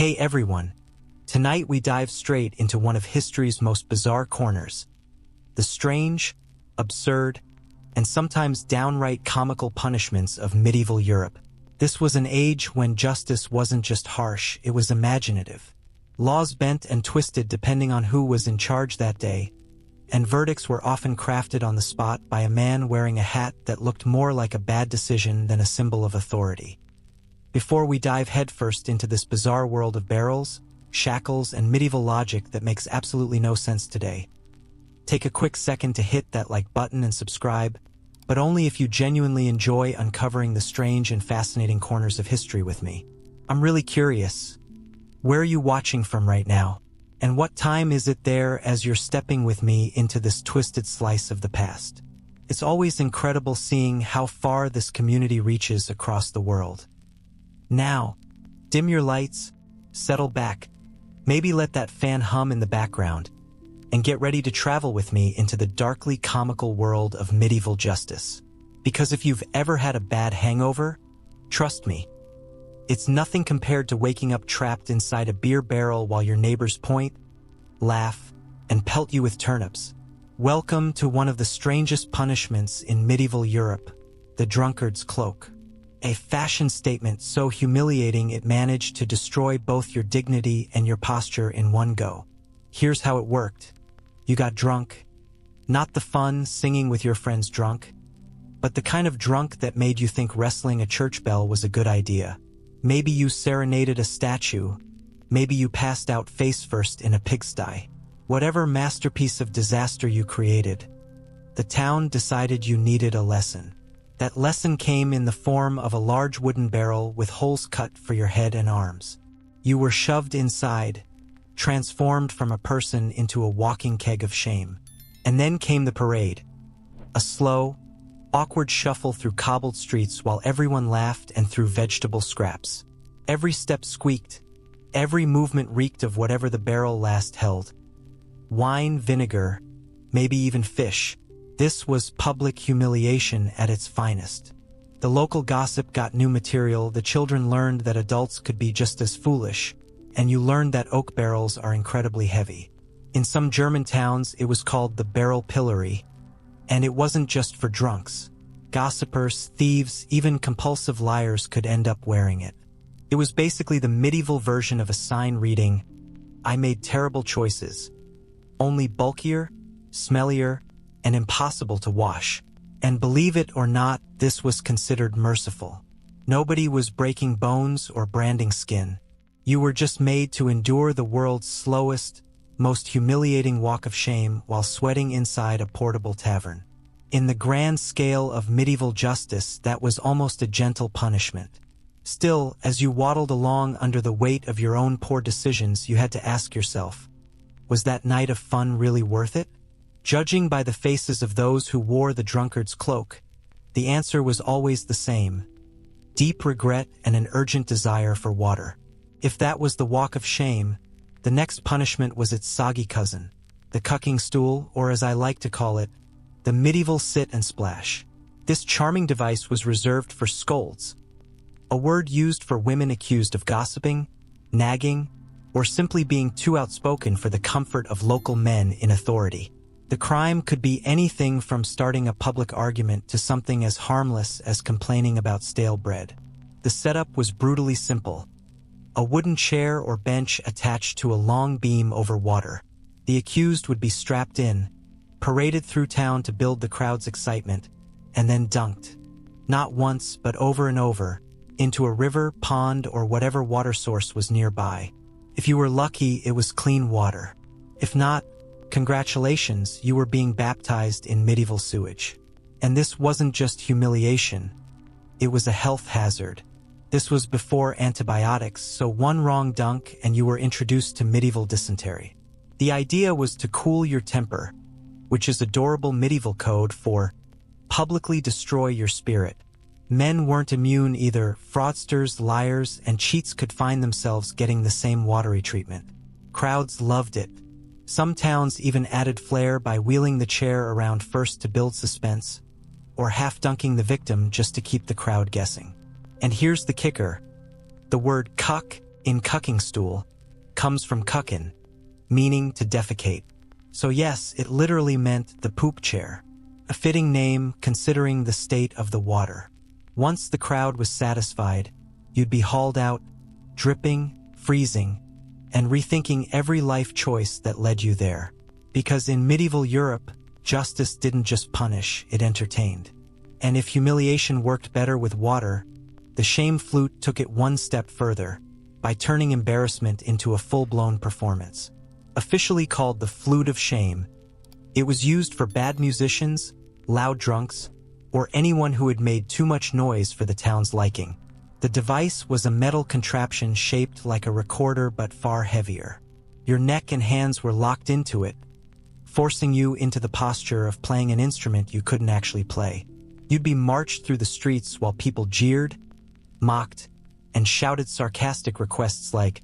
Hey everyone! Tonight we dive straight into one of history's most bizarre corners. The strange, absurd, and sometimes downright comical punishments of medieval Europe. This was an age when justice wasn't just harsh, it was imaginative. Laws bent and twisted depending on who was in charge that day, and verdicts were often crafted on the spot by a man wearing a hat that looked more like a bad decision than a symbol of authority. Before we dive headfirst into this bizarre world of barrels, shackles, and medieval logic that makes absolutely no sense today, take a quick second to hit that like button and subscribe, but only if you genuinely enjoy uncovering the strange and fascinating corners of history with me. I'm really curious. Where are you watching from right now? And what time is it there as you're stepping with me into this twisted slice of the past? It's always incredible seeing how far this community reaches across the world. Now, dim your lights, settle back, maybe let that fan hum in the background, and get ready to travel with me into the darkly comical world of medieval justice. Because if you've ever had a bad hangover, trust me, it's nothing compared to waking up trapped inside a beer barrel while your neighbors point, laugh, and pelt you with turnips. Welcome to one of the strangest punishments in medieval Europe, the drunkard's cloak. A fashion statement so humiliating it managed to destroy both your dignity and your posture in one go. Here's how it worked. You got drunk. Not the fun singing with your friends drunk, but the kind of drunk that made you think wrestling a church bell was a good idea. Maybe you serenaded a statue. Maybe you passed out face first in a pigsty. Whatever masterpiece of disaster you created, the town decided you needed a lesson. That lesson came in the form of a large wooden barrel with holes cut for your head and arms. You were shoved inside, transformed from a person into a walking keg of shame. And then came the parade. A slow, awkward shuffle through cobbled streets while everyone laughed and threw vegetable scraps. Every step squeaked. Every movement reeked of whatever the barrel last held. Wine, vinegar, maybe even fish. This was public humiliation at its finest. The local gossip got new material, the children learned that adults could be just as foolish, and you learned that oak barrels are incredibly heavy. In some German towns, it was called the barrel pillory, and it wasn't just for drunks. Gossipers, thieves, even compulsive liars could end up wearing it. It was basically the medieval version of a sign reading, "I made terrible choices," only bulkier, smellier, and impossible to wash. And believe it or not, this was considered merciful. Nobody was breaking bones or branding skin. You were just made to endure the world's slowest, most humiliating walk of shame while sweating inside a portable tavern. In the grand scale of medieval justice, that was almost a gentle punishment. Still, as you waddled along under the weight of your own poor decisions, you had to ask yourself, was that night of fun really worth it? Judging by the faces of those who wore the drunkard's cloak, the answer was always the same: deep regret and an urgent desire for water. If that was the walk of shame, the next punishment was its soggy cousin, the cucking stool, or as I like to call it, the medieval sit and splash. This charming device was reserved for scolds, a word used for women accused of gossiping, nagging, or simply being too outspoken for the comfort of local men in authority. The crime could be anything from starting a public argument to something as harmless as complaining about stale bread. The setup was brutally simple. A wooden chair or bench attached to a long beam over water. The accused would be strapped in, paraded through town to build the crowd's excitement, and then dunked, not once but over and over, into a river, pond, or whatever water source was nearby. If you were lucky, it was clean water. If not, congratulations, you were being baptized in medieval sewage. And this wasn't just humiliation, it was a health hazard. This was before antibiotics, so one wrong dunk and you were introduced to medieval dysentery. The idea was to cool your temper, which is adorable medieval code for publicly destroy your spirit. Men weren't immune either. Fraudsters, liars, and cheats could find themselves getting the same watery treatment. Crowds loved it. Some towns even added flair by wheeling the chair around first to build suspense, or half-dunking the victim just to keep the crowd guessing. And here's the kicker. The word cuck in cucking stool, comes from cuckin, meaning to defecate. So yes, it literally meant the poop chair, a fitting name considering the state of the water. Once the crowd was satisfied, you'd be hauled out, dripping, freezing, and rethinking every life choice that led you there. Because in medieval Europe, justice didn't just punish, it entertained. And if humiliation worked better with water, the shame flute took it one step further, by turning embarrassment into a full-blown performance. Officially called the flute of shame, it was used for bad musicians, loud drunks, or anyone who had made too much noise for the town's liking. The device was a metal contraption shaped like a recorder but far heavier. Your neck and hands were locked into it, forcing you into the posture of playing an instrument you couldn't actually play. You'd be marched through the streets while people jeered, mocked, and shouted sarcastic requests like,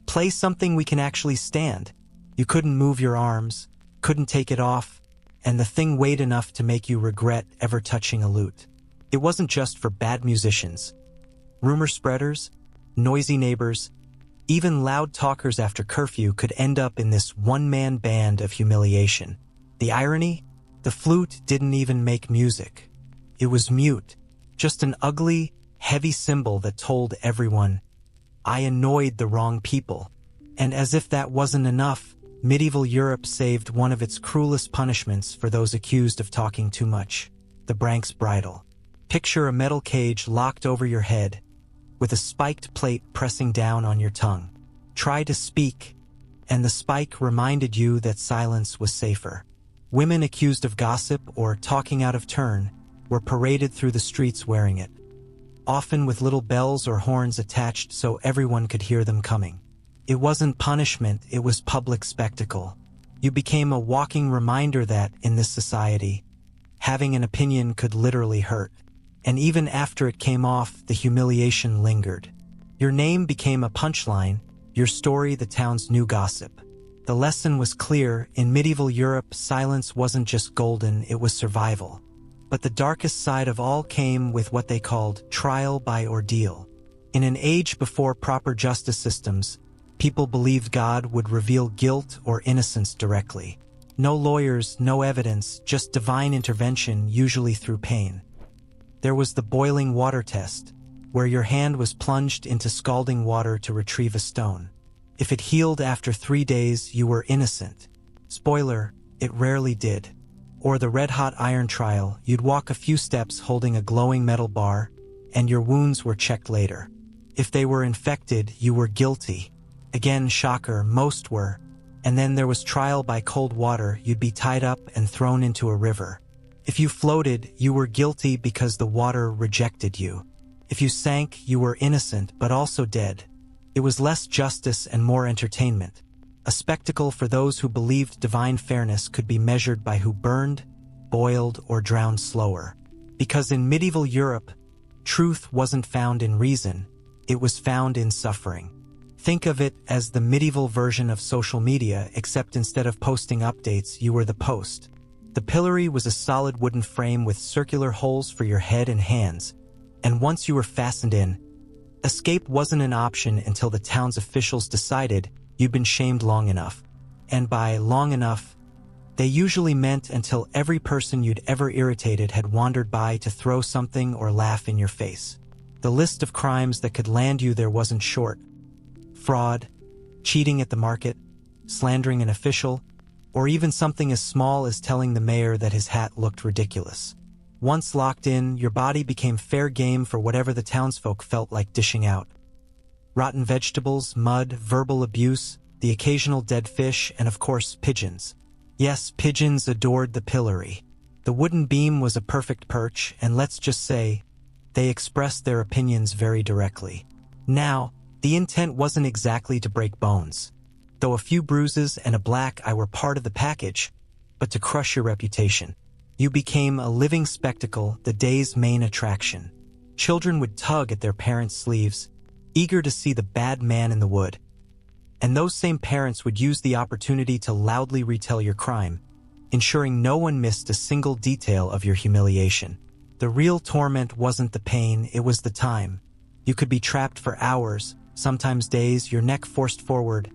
"Play something we can actually stand." You couldn't move your arms, couldn't take it off, and the thing weighed enough to make you regret ever touching a lute. It wasn't just for bad musicians. Rumor spreaders, noisy neighbors, even loud talkers after curfew could end up in this one-man band of humiliation. The irony? The flute didn't even make music. It was mute, just an ugly, heavy cymbal that told everyone, "I annoyed the wrong people." And as if that wasn't enough, medieval Europe saved one of its cruelest punishments for those accused of talking too much: the Brank's bridle. Picture a metal cage locked over your head, with a spiked plate pressing down on your tongue. Try to speak, and the spike reminded you that silence was safer. Women accused of gossip or talking out of turn were paraded through the streets wearing it, often with little bells or horns attached so everyone could hear them coming. It wasn't punishment, it was public spectacle. You became a walking reminder that, in this society, having an opinion could literally hurt. And even after it came off, the humiliation lingered. Your name became a punchline, your story the town's new gossip. The lesson was clear: in medieval Europe, silence wasn't just golden, it was survival. But the darkest side of all came with what they called trial by ordeal. In an age before proper justice systems, people believed God would reveal guilt or innocence directly. No lawyers, no evidence, just divine intervention, usually through pain. There was the boiling water test, where your hand was plunged into scalding water to retrieve a stone. If it healed after 3 days, you were innocent. Spoiler, it rarely did. Or the red-hot iron trial, you'd walk a few steps holding a glowing metal bar, and your wounds were checked later. If they were infected, you were guilty. Again, shocker, most were. And then there was trial by cold water, you'd be tied up and thrown into a river. If you floated, you were guilty because the water rejected you. If you sank, you were innocent, but also dead. It was less justice and more entertainment. A spectacle for those who believed divine fairness could be measured by who burned, boiled, or drowned slower. Because in medieval Europe, truth wasn't found in reason, it was found in suffering. Think of it as the medieval version of social media, except instead of posting updates, you were the post. The pillory was a solid wooden frame with circular holes for your head and hands, and once you were fastened in, escape wasn't an option until the town's officials decided you'd been shamed long enough. And by long enough, they usually meant until every person you'd ever irritated had wandered by to throw something or laugh in your face. The list of crimes that could land you there wasn't short. Fraud, cheating at the market, slandering an official, or even something as small as telling the mayor that his hat looked ridiculous. Once locked in, your body became fair game for whatever the townsfolk felt like dishing out. Rotten vegetables, mud, verbal abuse, the occasional dead fish, and of course, pigeons. Yes, pigeons adored the pillory. The wooden beam was a perfect perch, and let's just say, they expressed their opinions very directly. Now, the intent wasn't exactly to break bones, though a few bruises and a black eye were part of the package, but to crush your reputation. You became a living spectacle, the day's main attraction. Children would tug at their parents' sleeves, eager to see the bad man in the wood. And those same parents would use the opportunity to loudly retell your crime, ensuring no one missed a single detail of your humiliation. The real torment wasn't the pain, it was the time. You could be trapped for hours, sometimes days, your neck forced forward,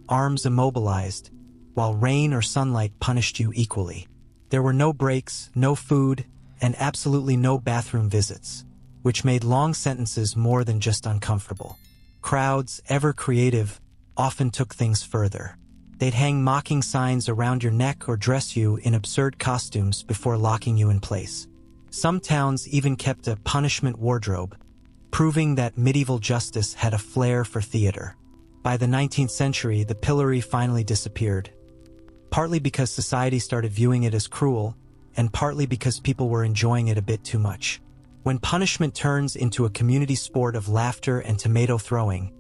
arms immobilized, while rain or sunlight punished you equally. There were no breaks, no food, and absolutely no bathroom visits, which made long sentences more than just uncomfortable. Crowds, ever creative, often took things further. They'd hang mocking signs around your neck or dress you in absurd costumes before locking you in place. Some towns even kept a punishment wardrobe, proving that medieval justice had a flair for theater. By the 19th century, the pillory finally disappeared, partly because society started viewing it as cruel, and partly because people were enjoying it a bit too much. When punishment turns into a community sport of laughter and tomato throwing,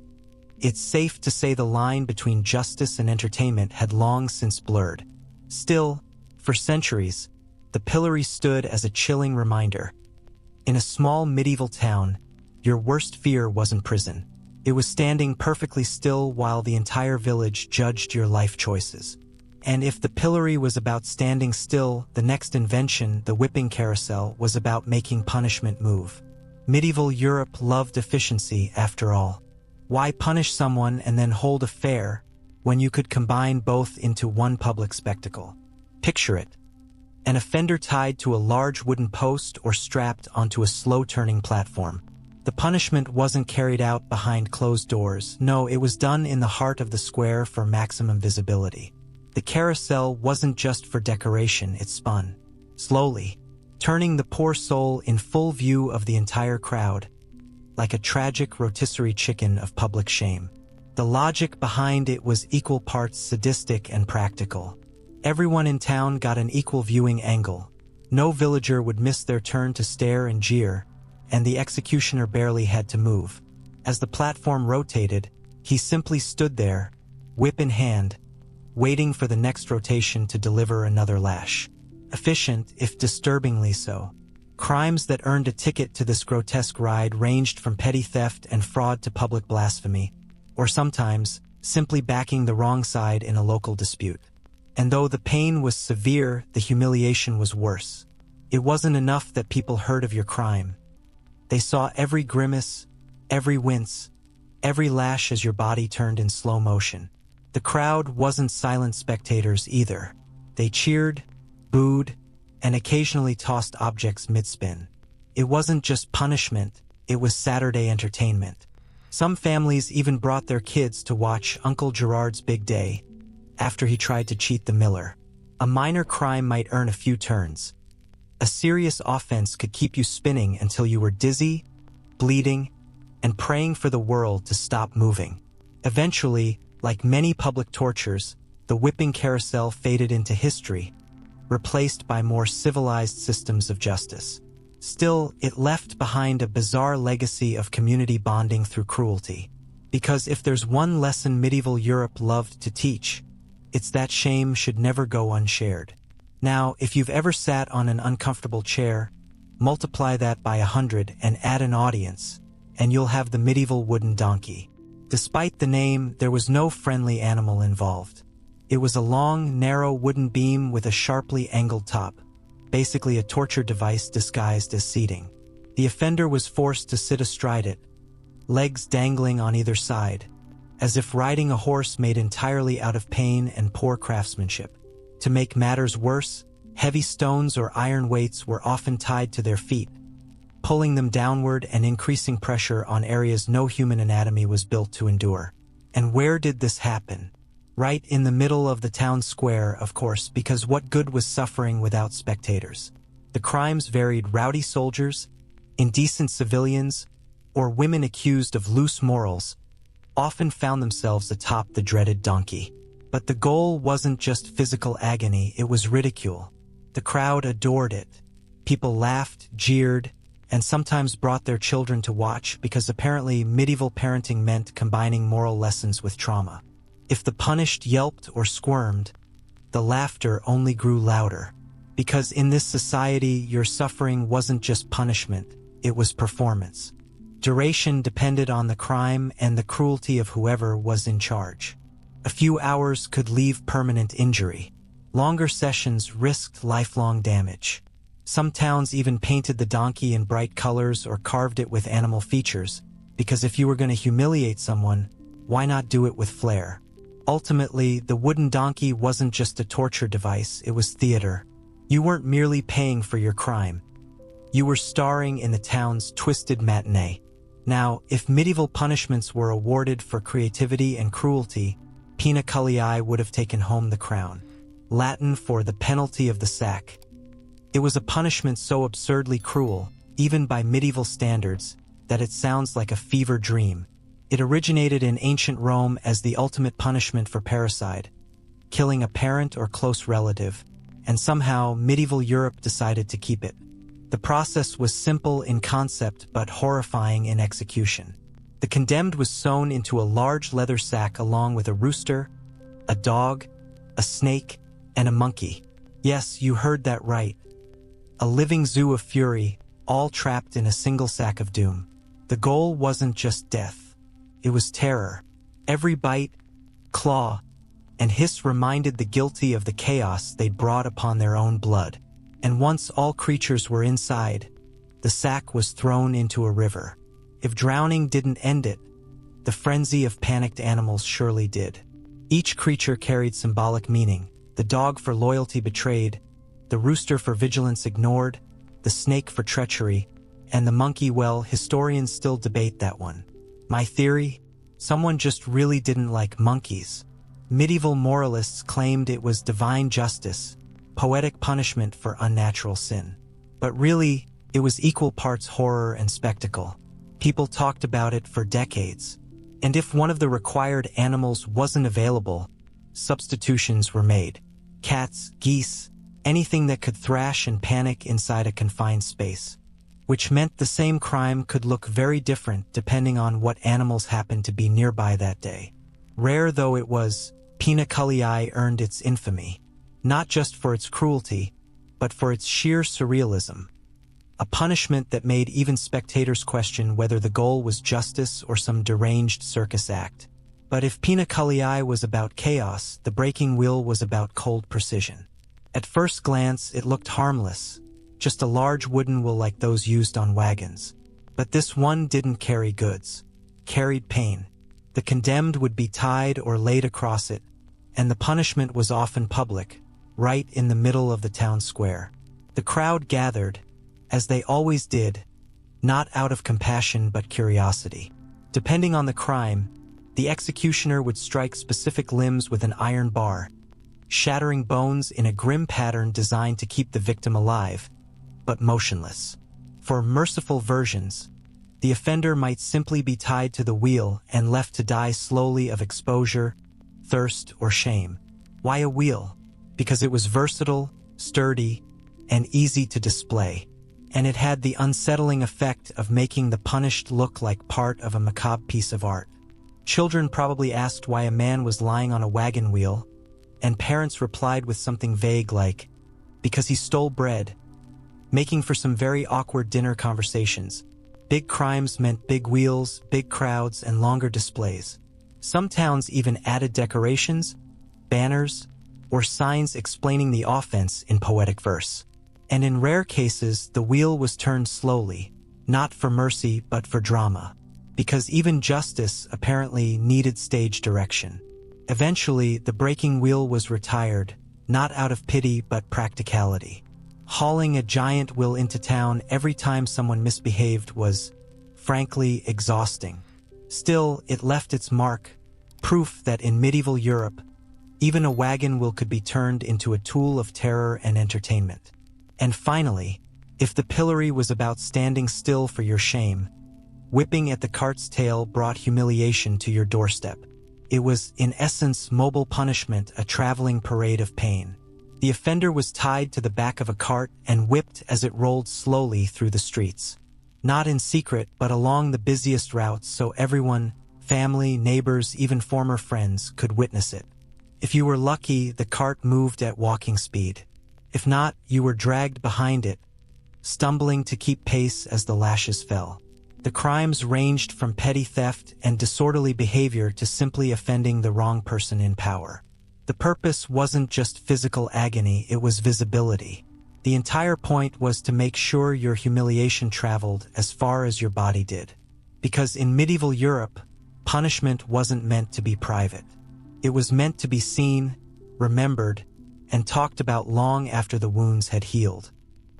it's safe to say the line between justice and entertainment had long since blurred. Still, for centuries, the pillory stood as a chilling reminder. In a small medieval town, your worst fear wasn't prison. It was standing perfectly still while the entire village judged your life choices. And if the pillory was about standing still, the next invention, the whipping carousel, was about making punishment move. Medieval Europe loved efficiency, after all. Why punish someone and then hold a fair when you could combine both into one public spectacle? Picture it. An offender tied to a large wooden post or strapped onto a slow-turning platform. The punishment wasn't carried out behind closed doors. No, it was done in the heart of the square for maximum visibility. The carousel wasn't just for decoration, it spun slowly, turning the poor soul in full view of the entire crowd, like a tragic rotisserie chicken of public shame. The logic behind it was equal parts sadistic and practical. Everyone in town got an equal viewing angle. No villager would miss their turn to stare and jeer, and the executioner barely had to move. As the platform rotated, he simply stood there, whip in hand, waiting for the next rotation to deliver another lash. Efficient, if disturbingly so. Crimes that earned a ticket to this grotesque ride ranged from petty theft and fraud to public blasphemy, or sometimes simply backing the wrong side in a local dispute. And though the pain was severe, the humiliation was worse. It wasn't enough that people heard of your crime. They saw every grimace, every wince, every lash as your body turned in slow motion. The crowd wasn't silent spectators either. They cheered, booed, and occasionally tossed objects mid-spin. It wasn't just punishment, it was Saturday entertainment. Some families even brought their kids to watch Uncle Gerard's Big Day after he tried to cheat the miller. A minor crime might earn a few turns. A serious offense could keep you spinning until you were dizzy, bleeding, and praying for the world to stop moving. Eventually, like many public tortures, the whipping carousel faded into history, replaced by more civilized systems of justice. Still, it left behind a bizarre legacy of community bonding through cruelty. Because if there's one lesson medieval Europe loved to teach, it's that shame should never go unshared. Now, if you've ever sat on an uncomfortable chair, multiply that by 100 and add an audience, and you'll have the medieval wooden donkey. Despite the name, there was no friendly animal involved. It was a long, narrow wooden beam with a sharply angled top, basically a torture device disguised as seating. The offender was forced to sit astride it, legs dangling on either side, as if riding a horse made entirely out of pain and poor craftsmanship. To make matters worse, heavy stones or iron weights were often tied to their feet, pulling them downward and increasing pressure on areas no human anatomy was built to endure. And where did this happen? Right in the middle of the town square, of course, because what good was suffering without spectators? The crimes varied: rowdy soldiers, indecent civilians, or women accused of loose morals often found themselves atop the dreaded donkey. But the goal wasn't just physical agony, it was ridicule. The crowd adored it. People laughed, jeered, and sometimes brought their children to watch because apparently medieval parenting meant combining moral lessons with trauma. If the punished yelped or squirmed, the laughter only grew louder. Because in this society, your suffering wasn't just punishment, it was performance. Duration depended on the crime and the cruelty of whoever was in charge. A few hours could leave permanent injury. Longer sessions risked lifelong damage. Some towns even painted the donkey in bright colors or carved it with animal features, because if you were going to humiliate someone, why not do it with flair? Ultimately, the wooden donkey wasn't just a torture device, it was theater. You weren't merely paying for your crime. You were starring in the town's twisted matinee. Now, if medieval punishments were awarded for creativity and cruelty, pena culliai would have taken home the crown, Latin for the penalty of the sack. It was a punishment so absurdly cruel, even by medieval standards, that it sounds like a fever dream. It originated in ancient Rome as the ultimate punishment for parricide, killing a parent or close relative, and somehow medieval Europe decided to keep it. The process was simple in concept but horrifying in execution. The condemned was sewn into a large leather sack along with a rooster, a dog, a snake, and a monkey. Yes, you heard that right. A living zoo of fury, all trapped in a single sack of doom. The goal wasn't just death. It was terror. Every bite, claw, and hiss reminded the guilty of the chaos they'd brought upon their own blood. And once all creatures were inside, the sack was thrown into a river. If drowning didn't end it, the frenzy of panicked animals surely did. Each creature carried symbolic meaning: the dog for loyalty betrayed, the rooster for vigilance ignored, the snake for treachery, and the monkey, well, historians still debate that one. My theory? Someone just really didn't like monkeys. Medieval moralists claimed it was divine justice, poetic punishment for unnatural sin. But really, it was equal parts horror and spectacle. People talked about it for decades. And if one of the required animals wasn't available, substitutions were made. Cats, geese, anything that could thrash and panic inside a confined space. Which meant the same crime could look very different depending on what animals happened to be nearby that day. Rare though it was, pena culliai earned its infamy. Not just for its cruelty, but for its sheer surrealism. A punishment that made even spectators question whether the goal was justice or some deranged circus act. But if pena culliai was about chaos, the breaking wheel was about cold precision. At first glance, it looked harmless, just a large wooden wheel like those used on wagons. But this one didn't carry goods, carried pain. The condemned would be tied or laid across it, and the punishment was often public, right in the middle of the town square. The crowd gathered, as they always did, not out of compassion but curiosity. Depending on the crime, the executioner would strike specific limbs with an iron bar, shattering bones in a grim pattern designed to keep the victim alive, but motionless. For merciful versions, the offender might simply be tied to the wheel and left to die slowly of exposure, thirst, or shame. Why a wheel? Because it was versatile, sturdy, and easy to display. And it had the unsettling effect of making the punished look like part of a macabre piece of art. Children probably asked why a man was lying on a wagon wheel, and parents replied with something vague like, because he stole bread, making for some very awkward dinner conversations. Big crimes meant big wheels, big crowds, and longer displays. Some towns even added decorations, banners, or signs explaining the offense in poetic verse. And in rare cases, the wheel was turned slowly, not for mercy but for drama, because even justice apparently needed stage direction. Eventually, the breaking wheel was retired, not out of pity but practicality. Hauling a giant wheel into town every time someone misbehaved was, frankly, exhausting. Still, it left its mark, proof that in medieval Europe, even a wagon wheel could be turned into a tool of terror and entertainment. And finally, if the pillory was about standing still for your shame, whipping at the cart's tail brought humiliation to your doorstep. It was, in essence, mobile punishment, a traveling parade of pain. The offender was tied to the back of a cart and whipped as it rolled slowly through the streets. Not in secret, but along the busiest routes so everyone, family, neighbors, even former friends, could witness it. If you were lucky, the cart moved at walking speed. If not, you were dragged behind it, stumbling to keep pace as the lashes fell. The crimes ranged from petty theft and disorderly behavior to simply offending the wrong person in power. The purpose wasn't just physical agony, it was visibility. The entire point was to make sure your humiliation traveled as far as your body did. Because in medieval Europe, punishment wasn't meant to be private. It was meant to be seen, remembered, and talked about long after the wounds had healed.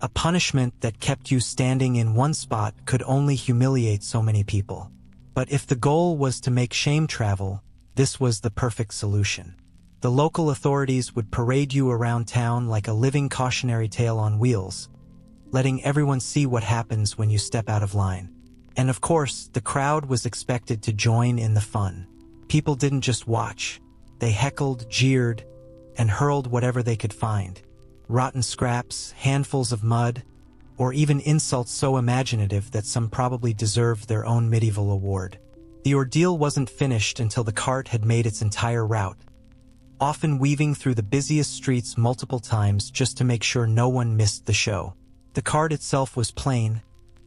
A punishment that kept you standing in one spot could only humiliate so many people. But if the goal was to make shame travel, this was the perfect solution. The local authorities would parade you around town like a living cautionary tale on wheels, letting everyone see what happens when you step out of line. And of course, the crowd was expected to join in the fun. People didn't just watch. They heckled, jeered, and hurled whatever they could find. Rotten scraps, handfuls of mud, or even insults so imaginative that some probably deserved their own medieval award. The ordeal wasn't finished until the cart had made its entire route, often weaving through the busiest streets multiple times just to make sure no one missed the show. The cart itself was plain,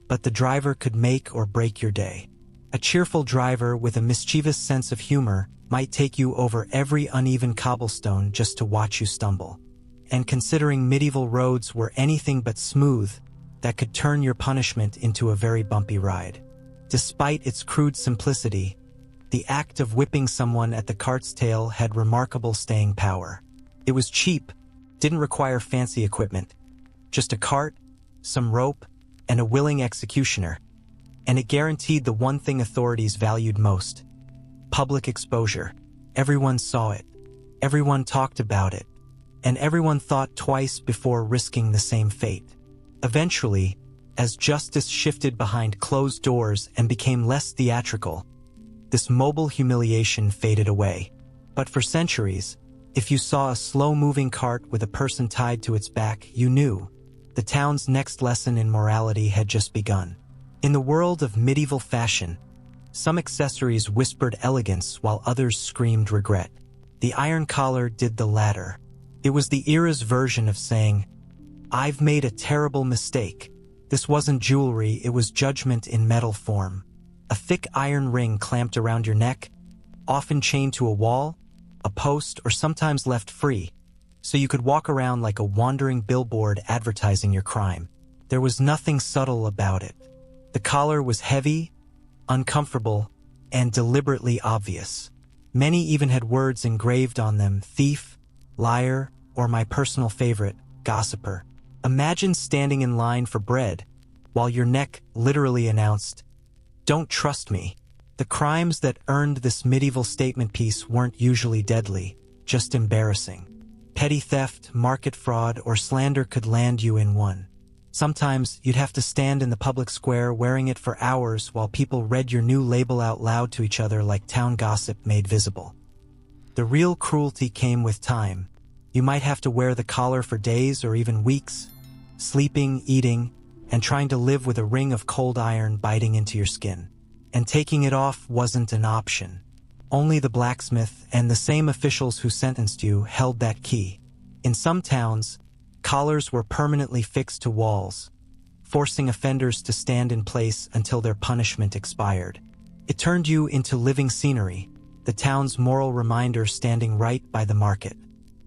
but the driver could make or break your day. A cheerful driver with a mischievous sense of humor might take you over every uneven cobblestone just to watch you stumble. And considering medieval roads were anything but smooth, that could turn your punishment into a very bumpy ride. Despite its crude simplicity, the act of whipping someone at the cart's tail had remarkable staying power. It was cheap, didn't require fancy equipment, just a cart, some rope, and a willing executioner, and it guaranteed the one thing authorities valued most: public exposure. Everyone saw it, everyone talked about it, and everyone thought twice before risking the same fate. Eventually, as justice shifted behind closed doors and became less theatrical, this mobile humiliation faded away. But for centuries, if you saw a slow-moving cart with a person tied to its back, you knew the town's next lesson in morality had just begun. In the world of medieval fashion, some accessories whispered elegance while others screamed regret. The iron collar did the latter. It was the era's version of saying, "I've made a terrible mistake." This wasn't jewelry, it was judgment in metal form. A thick iron ring clamped around your neck, often chained to a wall, a post, or sometimes left free, so you could walk around like a wandering billboard advertising your crime. There was nothing subtle about it. The collar was heavy, uncomfortable, and deliberately obvious. Many even had words engraved on them: thief, liar, or my personal favorite, gossiper. Imagine standing in line for bread, while your neck literally announced, "Don't trust me." The crimes that earned this medieval statement piece weren't usually deadly, just embarrassing. Petty theft, market fraud, or slander could land you in one. Sometimes you'd have to stand in the public square wearing it for hours while people read your new label out loud to each other like town gossip made visible. The real cruelty came with time. You might have to wear the collar for days or even weeks, sleeping, eating, and trying to live with a ring of cold iron biting into your skin. And taking it off wasn't an option. Only the blacksmith and the same officials who sentenced you held that key. In some towns, collars were permanently fixed to walls, forcing offenders to stand in place until their punishment expired. It turned you into living scenery, the town's moral reminder standing right by the market.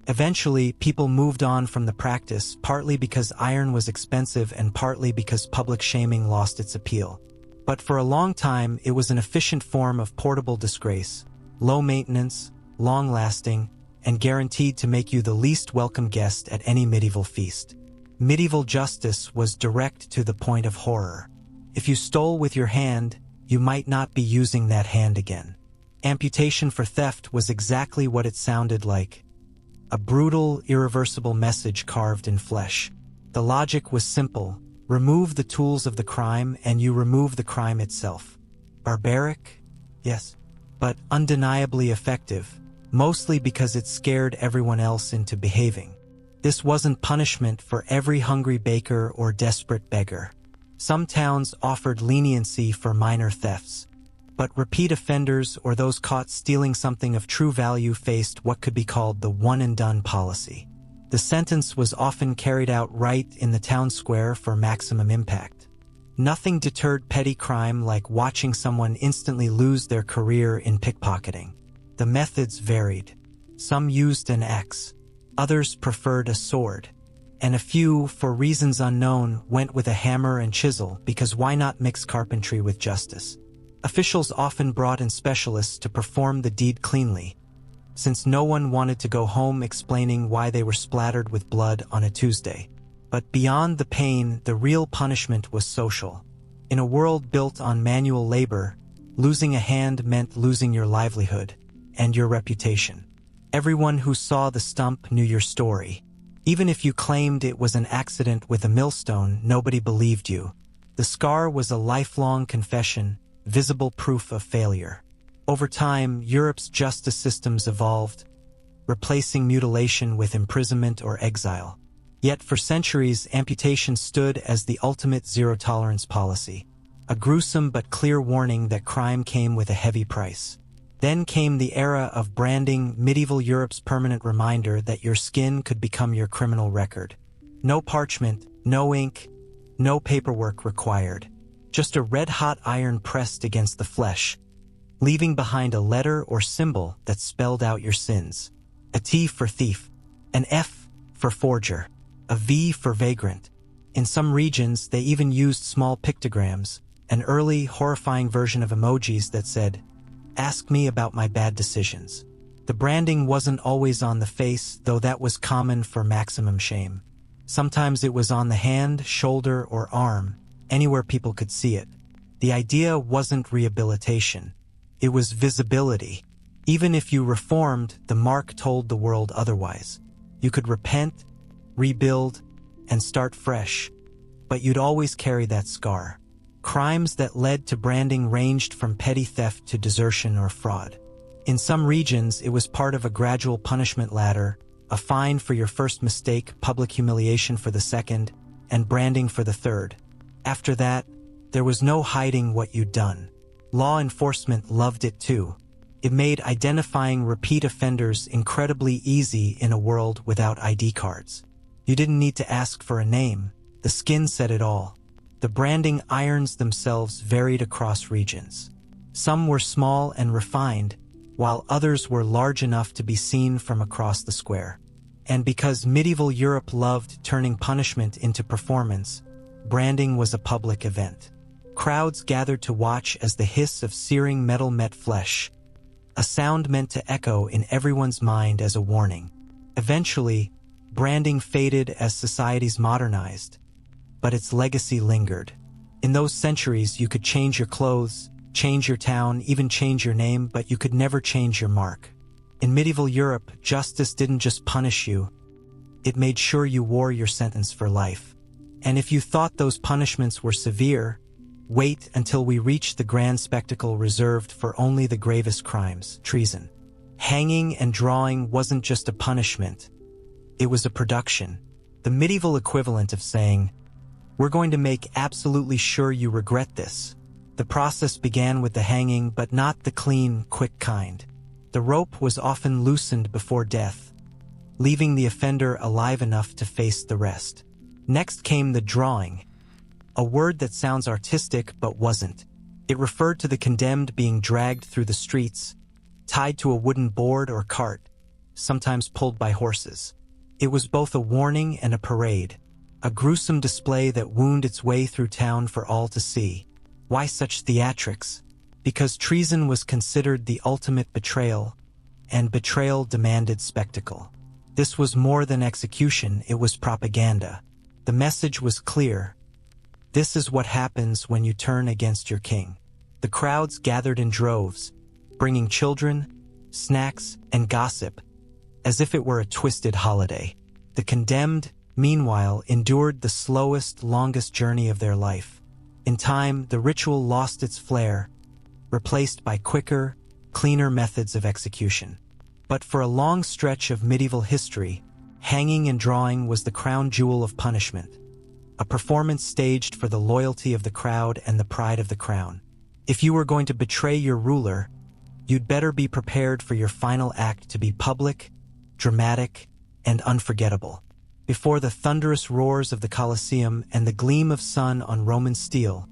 Eventually, people moved on from the practice, partly because iron was expensive and partly because public shaming lost its appeal. But for a long time, it was an efficient form of portable disgrace, low maintenance, long-lasting, and guaranteed to make you the least welcome guest at any medieval feast. Medieval justice was direct to the point of horror. If you stole with your hand, you might not be using that hand again. Amputation for theft was exactly what it sounded like: a brutal, irreversible message carved in flesh. The logic was simple: remove the tools of the crime and you remove the crime itself. Barbaric? Yes, but undeniably effective, mostly because it scared everyone else into behaving. This wasn't punishment for every hungry baker or desperate beggar. Some towns offered leniency for minor thefts, but repeat offenders or those caught stealing something of true value faced what could be called the one-and-done policy. The sentence was often carried out right in the town square for maximum impact. Nothing deterred petty crime like watching someone instantly lose their career in pickpocketing. The methods varied. Some used an axe, others preferred a sword, and a few, for reasons unknown, went with a hammer and chisel because why not mix carpentry with justice? Officials often brought in specialists to perform the deed cleanly, since no one wanted to go home explaining why they were splattered with blood on a Tuesday. But beyond the pain, the real punishment was social. In a world built on manual labor, losing a hand meant losing your livelihood and your reputation. Everyone who saw the stump knew your story. Even if you claimed it was an accident with a millstone, nobody believed you. The scar was a lifelong confession, visible proof of failure. Over time, Europe's justice systems evolved, replacing mutilation with imprisonment or exile. Yet for centuries, amputation stood as the ultimate zero-tolerance policy, a gruesome but clear warning that crime came with a heavy price. Then came the era of branding, medieval Europe's permanent reminder that your skin could become your criminal record. No parchment, no ink, no paperwork required. Just a red-hot iron pressed against the flesh, leaving behind a letter or symbol that spelled out your sins. A T for thief, an F for forger, a V for vagrant. In some regions, they even used small pictograms, an early, horrifying version of emojis that said, "Ask me about my bad decisions." The branding wasn't always on the face, though that was common for maximum shame. Sometimes it was on the hand, shoulder, or arm, anywhere people could see it. The idea wasn't rehabilitation. It was visibility. Even if you reformed, the mark told the world otherwise. You could repent, rebuild, and start fresh, but you'd always carry that scar. Crimes that led to branding ranged from petty theft to desertion or fraud. In some regions, it was part of a gradual punishment ladder, a fine for your first mistake, public humiliation for the second, and branding for the third. After that, there was no hiding what you'd done. Law enforcement loved it too. It made identifying repeat offenders incredibly easy in a world without ID cards. You didn't need to ask for a name. The skin said it all. The branding irons themselves varied across regions. Some were small and refined, while others were large enough to be seen from across the square. And because medieval Europe loved turning punishment into performance, branding was a public event. Crowds gathered to watch as the hiss of searing metal met flesh, a sound meant to echo in everyone's mind as a warning. Eventually, branding faded as societies modernized, but its legacy lingered. In those centuries, you could change your clothes, change your town, even change your name, but you could never change your mark. In medieval Europe, justice didn't just punish you, it made sure you wore your sentence for life. And if you thought those punishments were severe, wait until we reach the grand spectacle reserved for only the gravest crimes: treason. Hanging and drawing wasn't just a punishment, it was a production. The medieval equivalent of saying, "We're going to make absolutely sure you regret this." The process began with the hanging, but not the clean, quick kind. The rope was often loosened before death, leaving the offender alive enough to face the rest. Next came the drawing, a word that sounds artistic but wasn't. It referred to the condemned being dragged through the streets, tied to a wooden board or cart, sometimes pulled by horses. It was both a warning and a parade, a gruesome display that wound its way through town for all to see. Why such theatrics? Because treason was considered the ultimate betrayal, and betrayal demanded spectacle. This was more than execution, it was propaganda. The message was clear. This is what happens when you turn against your king. The crowds gathered in droves, bringing children, snacks, and gossip, as if it were a twisted holiday. The condemned, meanwhile, endured the slowest, longest journey of their life. In time, the ritual lost its flair, replaced by quicker, cleaner methods of execution. But for a long stretch of medieval history, hanging and drawing was the crown jewel of punishment, a performance staged for the loyalty of the crowd and the pride of the crown. If you were going to betray your ruler, you'd better be prepared for your final act to be public, dramatic, and unforgettable. Before the thunderous roars of the Colosseum and the gleam of sun on Roman steel,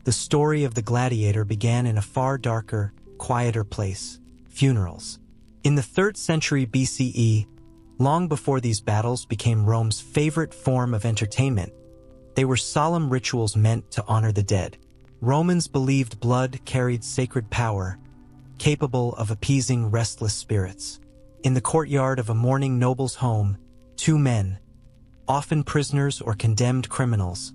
the story of the gladiator began in a far darker, quieter place: funerals. In the 3rd century BCE, long before these battles became Rome's favorite form of entertainment, they were solemn rituals meant to honor the dead. Romans believed blood carried sacred power, capable of appeasing restless spirits. In the courtyard of a mourning noble's home, two men, often prisoners or condemned criminals,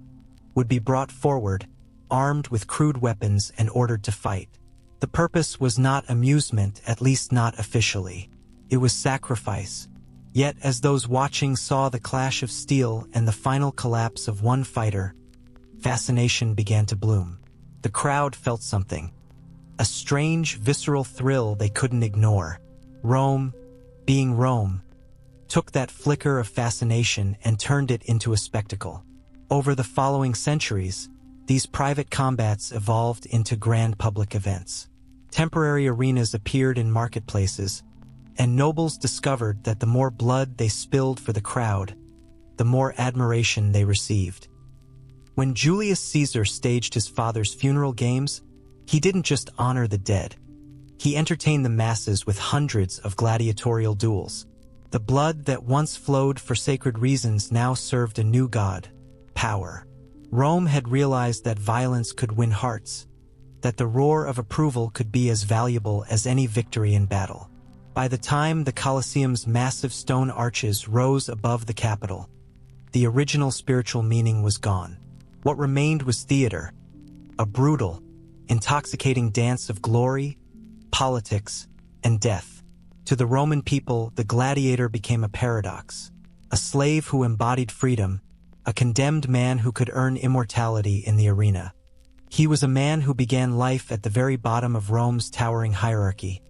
would be brought forward, armed with crude weapons and ordered to fight. The purpose was not amusement, at least not officially. It was sacrifice. Yet as those watching saw the clash of steel and the final collapse of one fighter, fascination began to bloom. The crowd felt something, a strange, visceral thrill they couldn't ignore. Rome, being Rome, took that flicker of fascination and turned it into a spectacle. Over the following centuries, these private combats evolved into grand public events. Temporary arenas appeared in marketplaces, and nobles discovered that the more blood they spilled for the crowd, the more admiration they received. When Julius Caesar staged his father's funeral games, he didn't just honor the dead. He entertained the masses with hundreds of gladiatorial duels. The blood that once flowed for sacred reasons now served a new god: power. Rome had realized that violence could win hearts, that the roar of approval could be as valuable as any victory in battle. By the time the Colosseum's massive stone arches rose above the Capitol, the original spiritual meaning was gone. What remained was theater, a brutal, intoxicating dance of glory, politics, and death. To the Roman people, the gladiator became a paradox, a slave who embodied freedom, a condemned man who could earn immortality in the arena. He was a man who began life at the very bottom of Rome's towering hierarchy.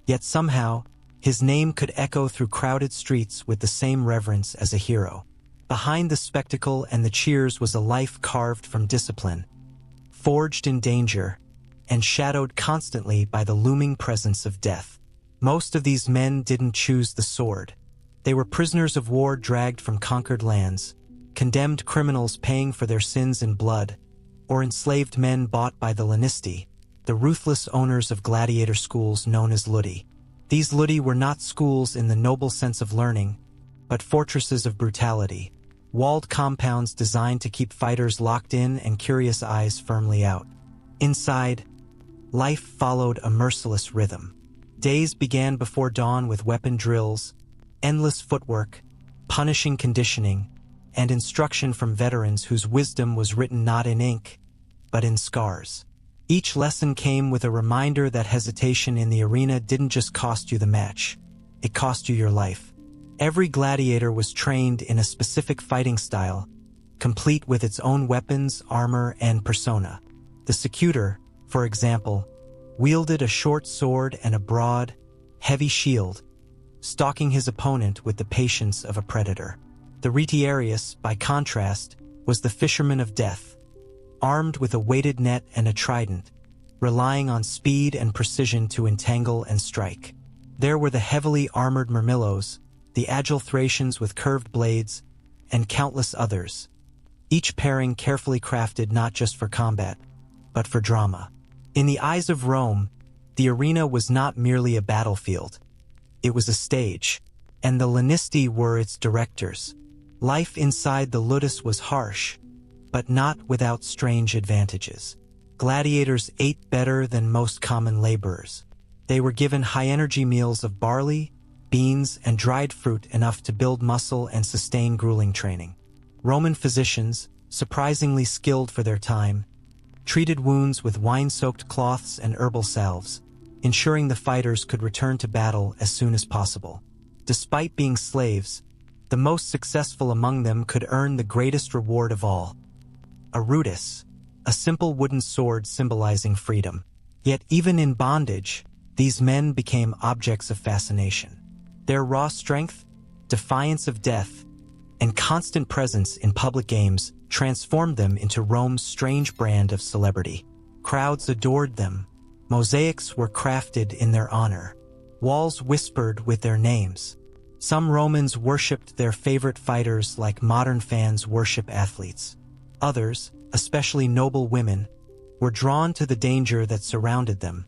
Yet somehow, his name could echo through crowded streets with the same reverence as a hero. Behind the spectacle and the cheers was a life carved from discipline, forged in danger, and shadowed constantly by the looming presence of death. Most of these men didn't choose the sword. They were prisoners of war dragged from conquered lands, condemned criminals paying for their sins in blood, or enslaved men bought by the Lanisti, the ruthless owners of gladiator schools known as ludi. These ludi were not schools in the noble sense of learning, but fortresses of brutality, walled compounds designed to keep fighters locked in and curious eyes firmly out. Inside, life followed a merciless rhythm. Days began before dawn with weapon drills, endless footwork, punishing conditioning, and instruction from veterans whose wisdom was written not in ink, but in scars. Each lesson came with a reminder that hesitation in the arena didn't just cost you the match, it cost you your life. Every gladiator was trained in a specific fighting style, complete with its own weapons, armor, and persona. The secutor, for example, wielded a short sword and a broad, heavy shield, stalking his opponent with the patience of a predator. The retiarius, by contrast, was the fisherman of death, armed with a weighted net and a trident, relying on speed and precision to entangle and strike. There were the heavily armored myrmillos, the agile Thracians with curved blades, and countless others, each pairing carefully crafted not just for combat, but for drama. In the eyes of Rome, the arena was not merely a battlefield. It was a stage, and the Lanisti were its directors. Life inside the ludus was harsh, but not without strange advantages. Gladiators ate better than most common laborers. They were given high-energy meals of barley, beans, and dried fruit enough to build muscle and sustain grueling training. Roman physicians, surprisingly skilled for their time, treated wounds with wine-soaked cloths and herbal salves, ensuring the fighters could return to battle as soon as possible. Despite being slaves, the most successful among them could earn the greatest reward of all: a rudis, a simple wooden sword symbolizing freedom. Yet even in bondage, these men became objects of fascination. Their raw strength, defiance of death, and constant presence in public games transformed them into Rome's strange brand of celebrity. Crowds adored them. Mosaics were crafted in their honor. Walls whispered with their names. Some Romans worshipped their favorite fighters like modern fans worship athletes. Others, especially noble women, were drawn to the danger that surrounded them,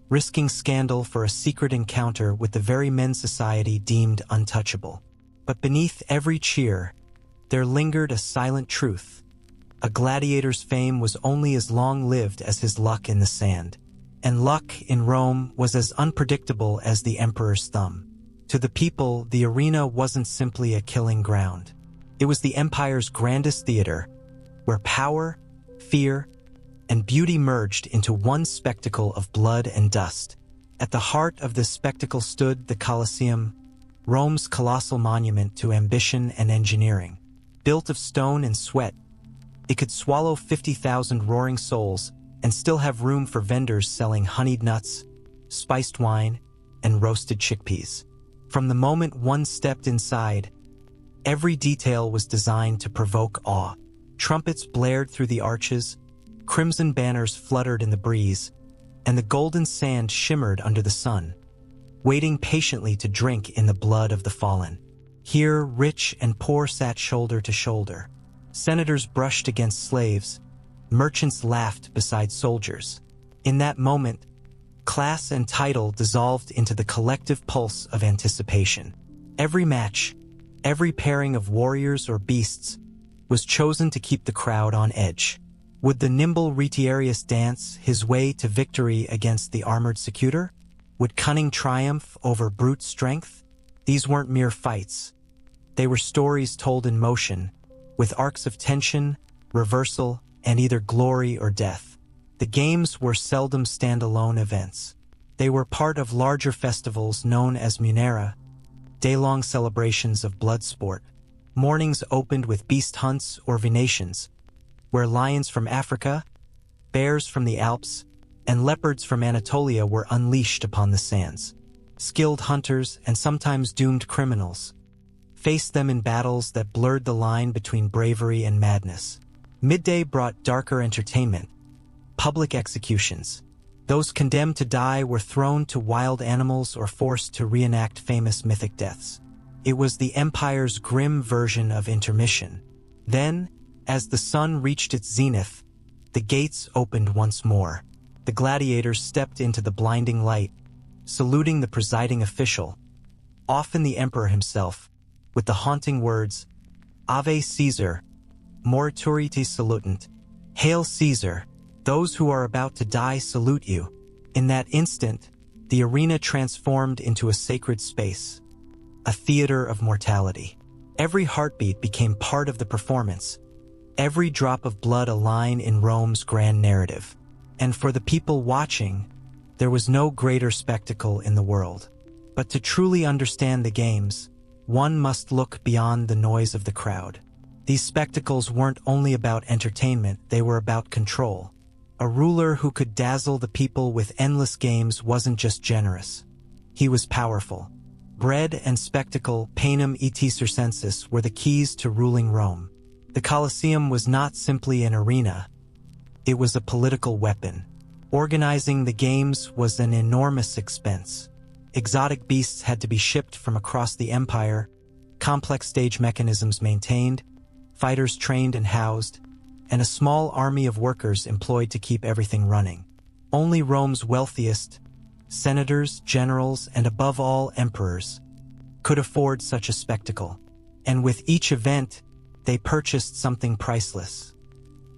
risking scandal for a secret encounter with the very men society deemed untouchable. But beneath every cheer, there lingered a silent truth, A gladiator's fame was only as long-lived as his luck in the sand. And luck in Rome was as unpredictable as the emperor's thumb. To the people, the arena wasn't simply a killing ground. It was the empire's grandest theater, where power, fear, and beauty merged into one spectacle of blood and dust. At the heart of this spectacle stood the Colosseum, Rome's colossal monument to ambition and engineering. Built of stone and sweat, it could swallow 50,000 roaring souls and still have room for vendors selling honeyed nuts, spiced wine, and roasted chickpeas. From the moment one stepped inside, every detail was designed to provoke awe. Trumpets blared through the arches, crimson banners fluttered in the breeze, and the golden sand shimmered under the sun, waiting patiently to drink in the blood of the fallen. Here, rich and poor sat shoulder to shoulder. Senators brushed against slaves, merchants laughed beside soldiers. In that moment, class and title dissolved into the collective pulse of anticipation. Every match, every pairing of warriors or beasts, was chosen to keep the crowd on edge. Would the nimble Retiarius dance his way to victory against the armored Secutor? Would cunning triumph over brute strength? These weren't mere fights. They were stories told in motion, with arcs of tension, reversal, and either glory or death. The games were seldom standalone events. They were part of larger festivals known as munera, day-long celebrations of blood sport. Mornings opened with beast hunts or venations, where lions from Africa, bears from the Alps, and leopards from Anatolia were unleashed upon the sands. Skilled hunters and sometimes doomed criminals faced them in battles that blurred the line between bravery and madness. Midday brought darker entertainment, public executions. Those condemned to die were thrown to wild animals or forced to reenact famous mythic deaths. It was the empire's grim version of intermission. Then, as the sun reached its zenith, the gates opened once more. The gladiators stepped into the blinding light, saluting the presiding official, often the emperor himself, with the haunting words, Ave Caesar, morituritis salutant, Hail Caesar, those who are about to die salute you. In that instant, the arena transformed into a sacred space, a theater of mortality. Every heartbeat became part of the performance, every drop of blood a line in Rome's grand narrative. And for the people watching, there was no greater spectacle in the world. But to truly understand the games, one must look beyond the noise of the crowd. These spectacles weren't only about entertainment, they were about control. A ruler who could dazzle the people with endless games wasn't just generous. He was powerful. Bread and spectacle, panem et circenses, were the keys to ruling Rome. The Colosseum was not simply an arena. It was a political weapon. Organizing the games was an enormous expense. Exotic beasts had to be shipped from across the empire, complex stage mechanisms maintained, fighters trained and housed, and a small army of workers employed to keep everything running. Only Rome's wealthiest, senators, generals, and above all emperors, could afford such a spectacle. And with each event, they purchased something priceless: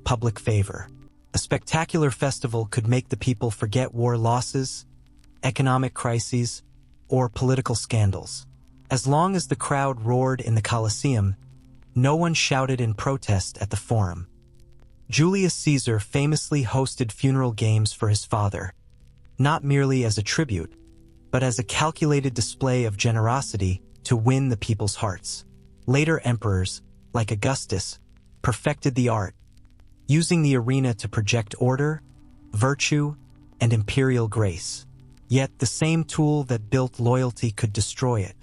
public favor. A spectacular festival could make the people forget war losses, economic crises, or political scandals. As long as the crowd roared in the Colosseum, no one shouted in protest at the Forum. Julius Caesar famously hosted funeral games for his father, not merely as a tribute, but as a calculated display of generosity to win the people's hearts. Later emperors, like Augustus, perfected the art, using the arena to project order, virtue, and imperial grace. Yet the same tool that built loyalty could destroy it.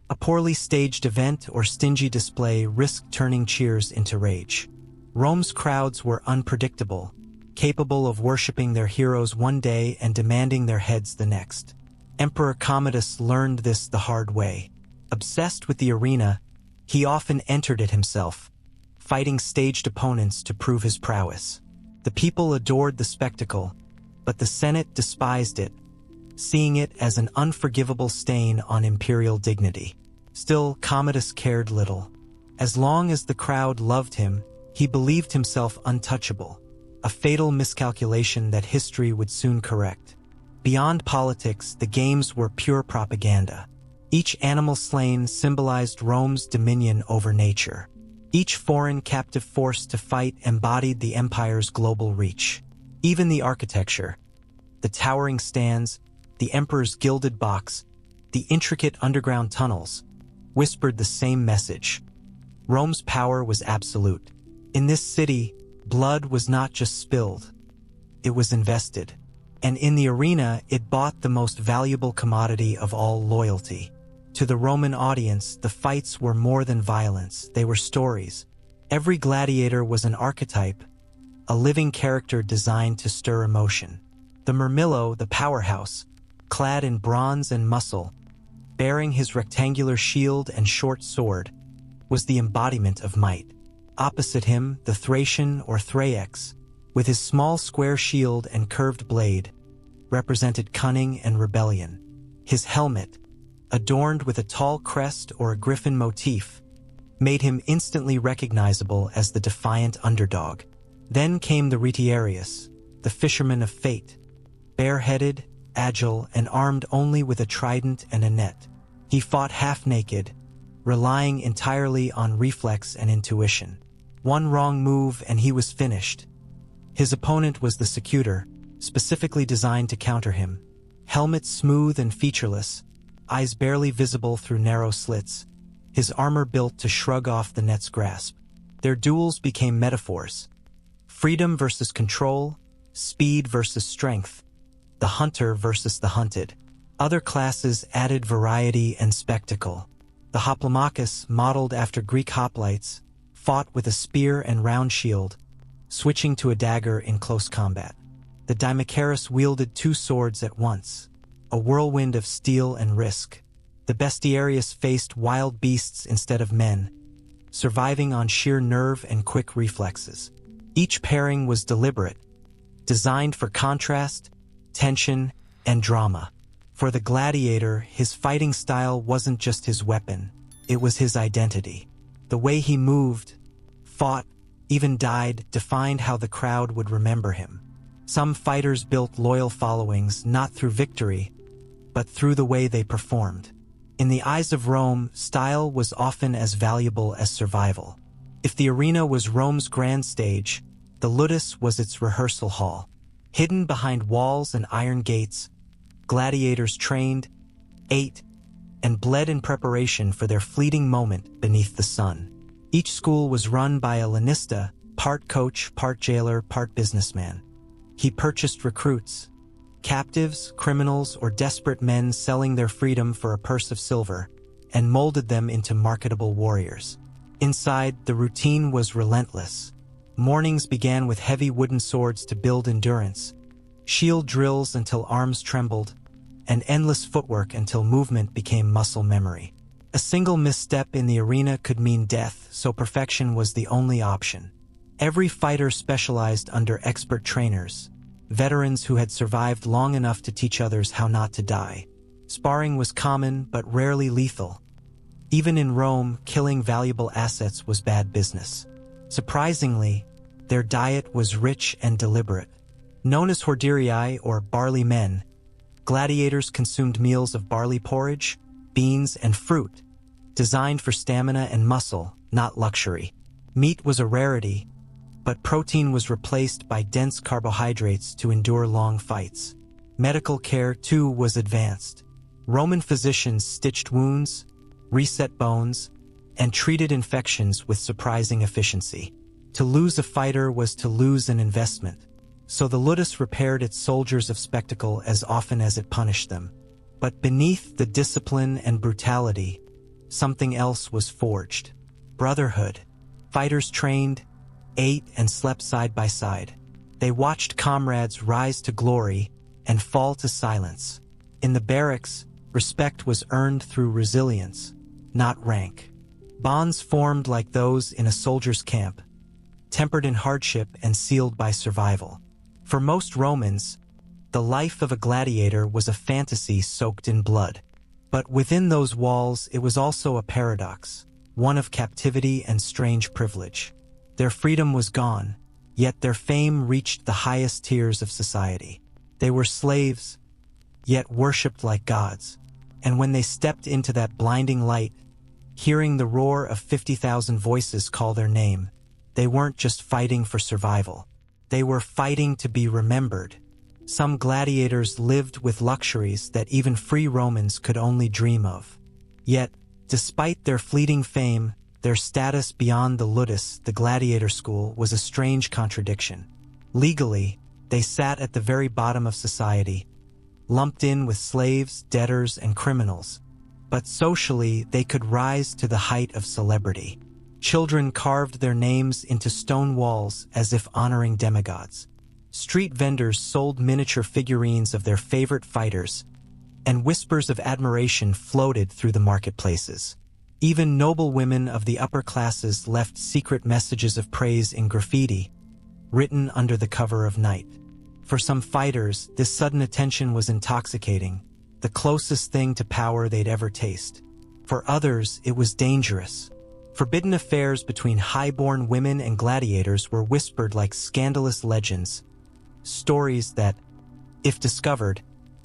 A poorly staged event or stingy display risked turning cheers into rage. Rome's crowds were unpredictable, capable of worshipping their heroes one day and demanding their heads the next. Emperor Commodus learned this the hard way. Obsessed with the arena, he often entered it himself, fighting staged opponents to prove his prowess. The people adored the spectacle, but the Senate despised it, seeing it as an unforgivable stain on imperial dignity. Still, Commodus cared little. As long as the crowd loved him, He believed himself untouchable, a fatal miscalculation that history would soon correct. Beyond politics, the games were pure propaganda. Each animal slain symbolized Rome's dominion over nature. Each foreign captive forced to fight embodied the empire's global reach. Even the architecture, the towering stands, the emperor's gilded box, the intricate underground tunnels, whispered the same message. Rome's power was absolute. In this city, blood was not just spilled, it was invested. And in the arena, it bought the most valuable commodity of all, loyalty. To the Roman audience, the fights were more than violence, they were stories. Every gladiator was an archetype, a living character designed to stir emotion. The Murmillo, the powerhouse, clad in bronze and muscle, bearing his rectangular shield and short sword, was the embodiment of might. Opposite him, the Thracian or Thraex, with his small square shield and curved blade, represented cunning and rebellion. His helmet, adorned with a tall crest or a griffin motif, made him instantly recognizable as the defiant underdog. Then came the Retiarius, the fisherman of fate, bareheaded, agile, and armed only with a trident and a net. He fought half-naked, relying entirely on reflex and intuition. One wrong move and he was finished. His opponent was the Secutor, specifically designed to counter him. Helmet smooth and featureless, eyes barely visible through narrow slits, his armor built to shrug off the net's grasp. Their duels became metaphors. Freedom versus control, speed versus strength, the hunter versus the hunted. Other classes added variety and spectacle. The Hoplomachus, modeled after Greek hoplites, fought with a spear and round shield, switching to a dagger in close combat. The Dimachurus wielded two swords at once, a whirlwind of steel and risk. The Bestiarius faced wild beasts instead of men, surviving on sheer nerve and quick reflexes. Each pairing was deliberate, designed for contrast, tension, and drama. For the gladiator, his fighting style wasn't just his weapon, it was his identity. The way he moved, fought, even died, defined how the crowd would remember him. Some fighters built loyal followings not through victory, but through the way they performed. In the eyes of Rome, style was often as valuable as survival. If the arena was Rome's grand stage, the ludus was its rehearsal hall. Hidden behind walls and iron gates, gladiators trained, ate, and bled in preparation for their fleeting moment beneath the sun. Each school was run by a lanista, part coach, part jailer, part businessman. He purchased recruits, captives, criminals, or desperate men selling their freedom for a purse of silver, and molded them into marketable warriors. Inside, the routine was relentless. Mornings began with heavy wooden swords to build endurance, shield drills until arms trembled, and endless footwork until movement became muscle memory. A single misstep in the arena could mean death, so perfection was the only option. Every fighter specialized under expert trainers, veterans who had survived long enough to teach others how not to die. Sparring was common but rarely lethal. Even in Rome, killing valuable assets was bad business. Surprisingly, their diet was rich and deliberate. Known as horderii or barley men, gladiators consumed meals of barley porridge, beans, and fruit, designed for stamina and muscle, not luxury. Meat was a rarity, but protein was replaced by dense carbohydrates to endure long fights. Medical care, too, was advanced. Roman physicians stitched wounds, reset bones, and treated infections with surprising efficiency. To lose a fighter was to lose an investment, so the ludus repaired its soldiers of spectacle as often as it punished them. But beneath the discipline and brutality, something else was forged. Brotherhood. Fighters trained, ate, and slept side by side. They watched comrades rise to glory and fall to silence. In the barracks, respect was earned through resilience, not rank. Bonds formed like those in a soldier's camp, tempered in hardship and sealed by survival. For most Romans, the life of a gladiator was a fantasy soaked in blood. But within those walls, it was also a paradox, one of captivity and strange privilege. Their freedom was gone, yet their fame reached the highest tiers of society. They were slaves, yet worshipped like gods. And when they stepped into that blinding light, hearing the roar of 50,000 voices call their name, they weren't just fighting for survival. They were fighting to be remembered. Some gladiators lived with luxuries that even free Romans could only dream of. Yet, despite their fleeting fame, their status beyond the ludus, the gladiator school, was a strange contradiction. Legally, they sat at the very bottom of society, lumped in with slaves, debtors, and criminals. But socially, they could rise to the height of celebrity. Children carved their names into stone walls as if honoring demigods. Street vendors sold miniature figurines of their favorite fighters, and whispers of admiration floated through the marketplaces. Even noble women of the upper classes left secret messages of praise in graffiti, written under the cover of night. For some fighters, this sudden attention was intoxicating, the closest thing to power they'd ever taste. For others, it was dangerous. Forbidden affairs between high-born women and gladiators were whispered like scandalous legends, stories that, if discovered,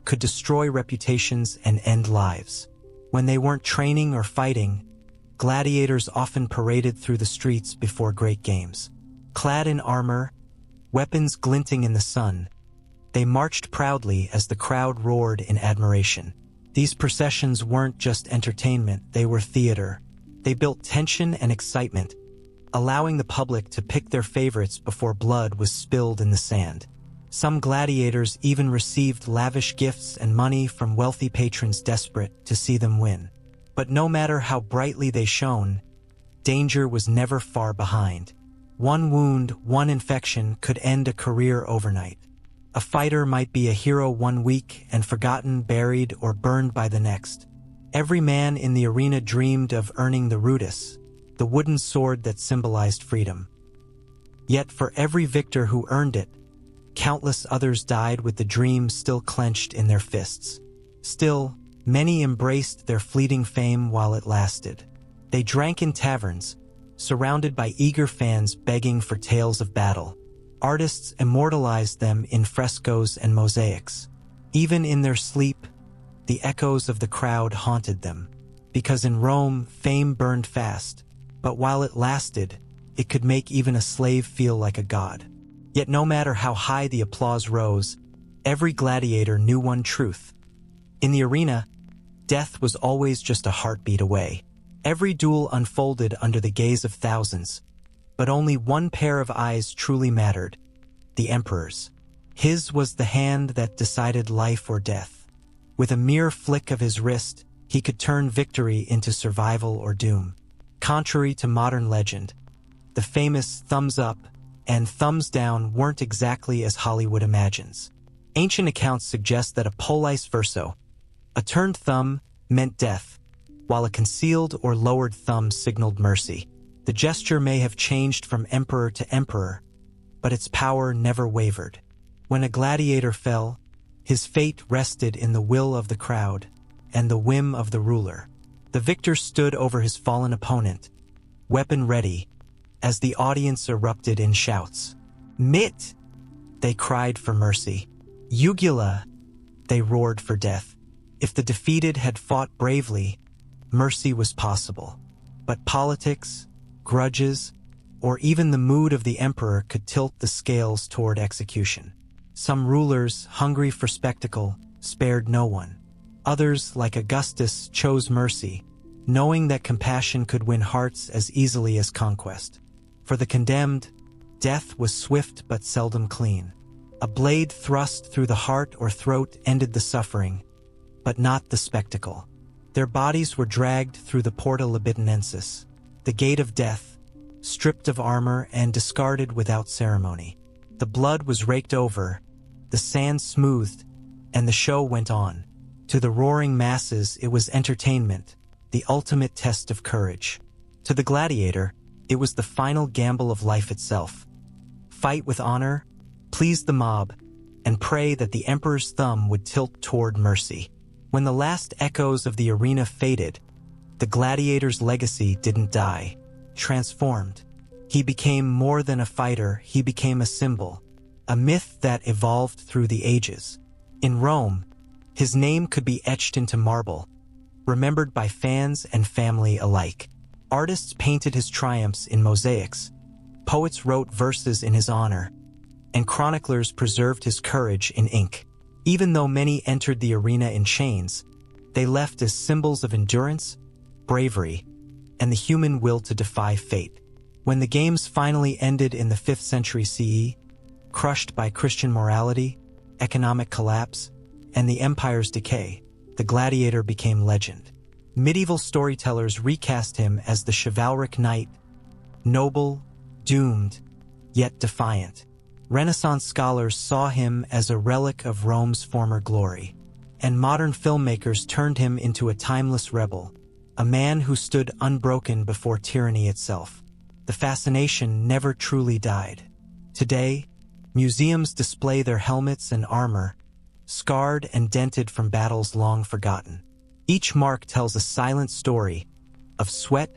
could destroy reputations and end lives. When they weren't training or fighting, gladiators often paraded through the streets before great games. Clad in armor, weapons glinting in the sun, they marched proudly as the crowd roared in admiration. These processions weren't just entertainment, they were theater. They built tension and excitement, allowing the public to pick their favorites before blood was spilled in the sand. Some gladiators even received lavish gifts and money from wealthy patrons desperate to see them win. But no matter how brightly they shone, danger was never far behind. One wound, one infection could end a career overnight. A fighter might be a hero one week and forgotten, buried, or burned by the next. Every man in the arena dreamed of earning the rudis, the wooden sword that symbolized freedom. Yet for every victor who earned it, countless others died with the dream still clenched in their fists. Still, many embraced their fleeting fame while it lasted. They drank in taverns, surrounded by eager fans begging for tales of battle. Artists immortalized them in frescoes and mosaics. Even in their sleep, the echoes of the crowd haunted them. Because in Rome, fame burned fast, but while it lasted, it could make even a slave feel like a god. Yet no matter how high the applause rose, every gladiator knew one truth. In the arena, death was always just a heartbeat away. Every duel unfolded under the gaze of thousands, but only one pair of eyes truly mattered, the emperor's. His was the hand that decided life or death. With a mere flick of his wrist, he could turn victory into survival or doom. Contrary to modern legend, the famous thumbs up and thumbs down weren't exactly as Hollywood imagines. Ancient accounts suggest that a pollice verso, a turned thumb, meant death, while a concealed or lowered thumb signaled mercy. The gesture may have changed from emperor to emperor, but its power never wavered. When a gladiator fell, his fate rested in the will of the crowd and the whim of the ruler. The victor stood over his fallen opponent, weapon ready, as the audience erupted in shouts. Mit! They cried for mercy. Jugula! They roared for death. If the defeated had fought bravely, mercy was possible. But politics, grudges, or even the mood of the emperor could tilt the scales toward execution. Some rulers, hungry for spectacle, spared no one. Others, like Augustus, chose mercy, knowing that compassion could win hearts as easily as conquest. For the condemned, death was swift but seldom clean. A blade thrust through the heart or throat ended the suffering, but not the spectacle. Their bodies were dragged through the Porta Libidinensis, the gate of death, stripped of armor and discarded without ceremony. The blood was raked over, the sand smoothed, and the show went on. To the roaring masses, it was entertainment, the ultimate test of courage. To the gladiator, it was the final gamble of life itself. Fight with honor, please the mob, and pray that the emperor's thumb would tilt toward mercy. When the last echoes of the arena faded, the gladiator's legacy didn't die, transformed. He became more than a fighter, he became a symbol, a myth that evolved through the ages. In Rome, his name could be etched into marble, remembered by fans and family alike. Artists painted his triumphs in mosaics, poets wrote verses in his honor, and chroniclers preserved his courage in ink. Even though many entered the arena in chains, they left as symbols of endurance, bravery, and the human will to defy fate. When the games finally ended in the 5th century CE, crushed by Christian morality, economic collapse, and the empire's decay, the gladiator became legend. Medieval storytellers recast him as the chivalric knight, noble, doomed, yet defiant. Renaissance scholars saw him as a relic of Rome's former glory, and modern filmmakers turned him into a timeless rebel, a man who stood unbroken before tyranny itself. The fascination never truly died. Today, museums display their helmets and armor, scarred and dented from battles long forgotten. Each mark tells a silent story of sweat,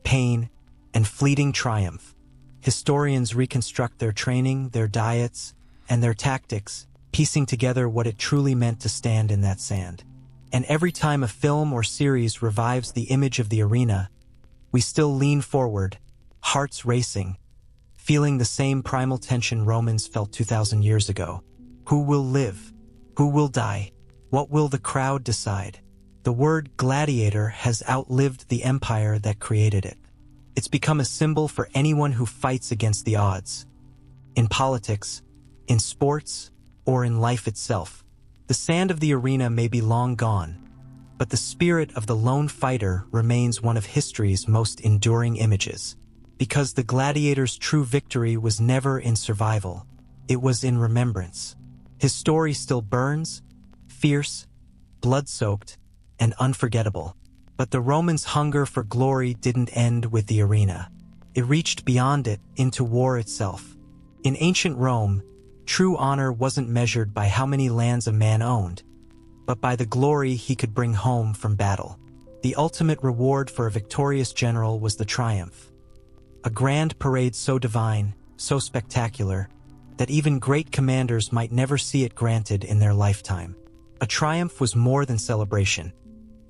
pain, and fleeting triumph. Historians reconstruct their training, their diets, and their tactics, piecing together what it truly meant to stand in that sand. And every time a film or series revives the image of the arena, we still lean forward, hearts racing, feeling the same primal tension Romans felt 2,000 years ago. Who will live? Who will die? What will the crowd decide? The word gladiator has outlived the empire that created it. It's become a symbol for anyone who fights against the odds. In politics, in sports, or in life itself, the sand of the arena may be long gone, but the spirit of the lone fighter remains one of history's most enduring images. Because the gladiator's true victory was never in survival, it was in remembrance. His story still burns, fierce, blood-soaked, and unforgettable. But the Romans' hunger for glory didn't end with the arena. It reached beyond it, into war itself. In ancient Rome, true honor wasn't measured by how many lands a man owned, but by the glory he could bring home from battle. The ultimate reward for a victorious general was the triumph. A grand parade so divine, so spectacular, that even great commanders might never see it granted in their lifetime. A triumph was more than celebration.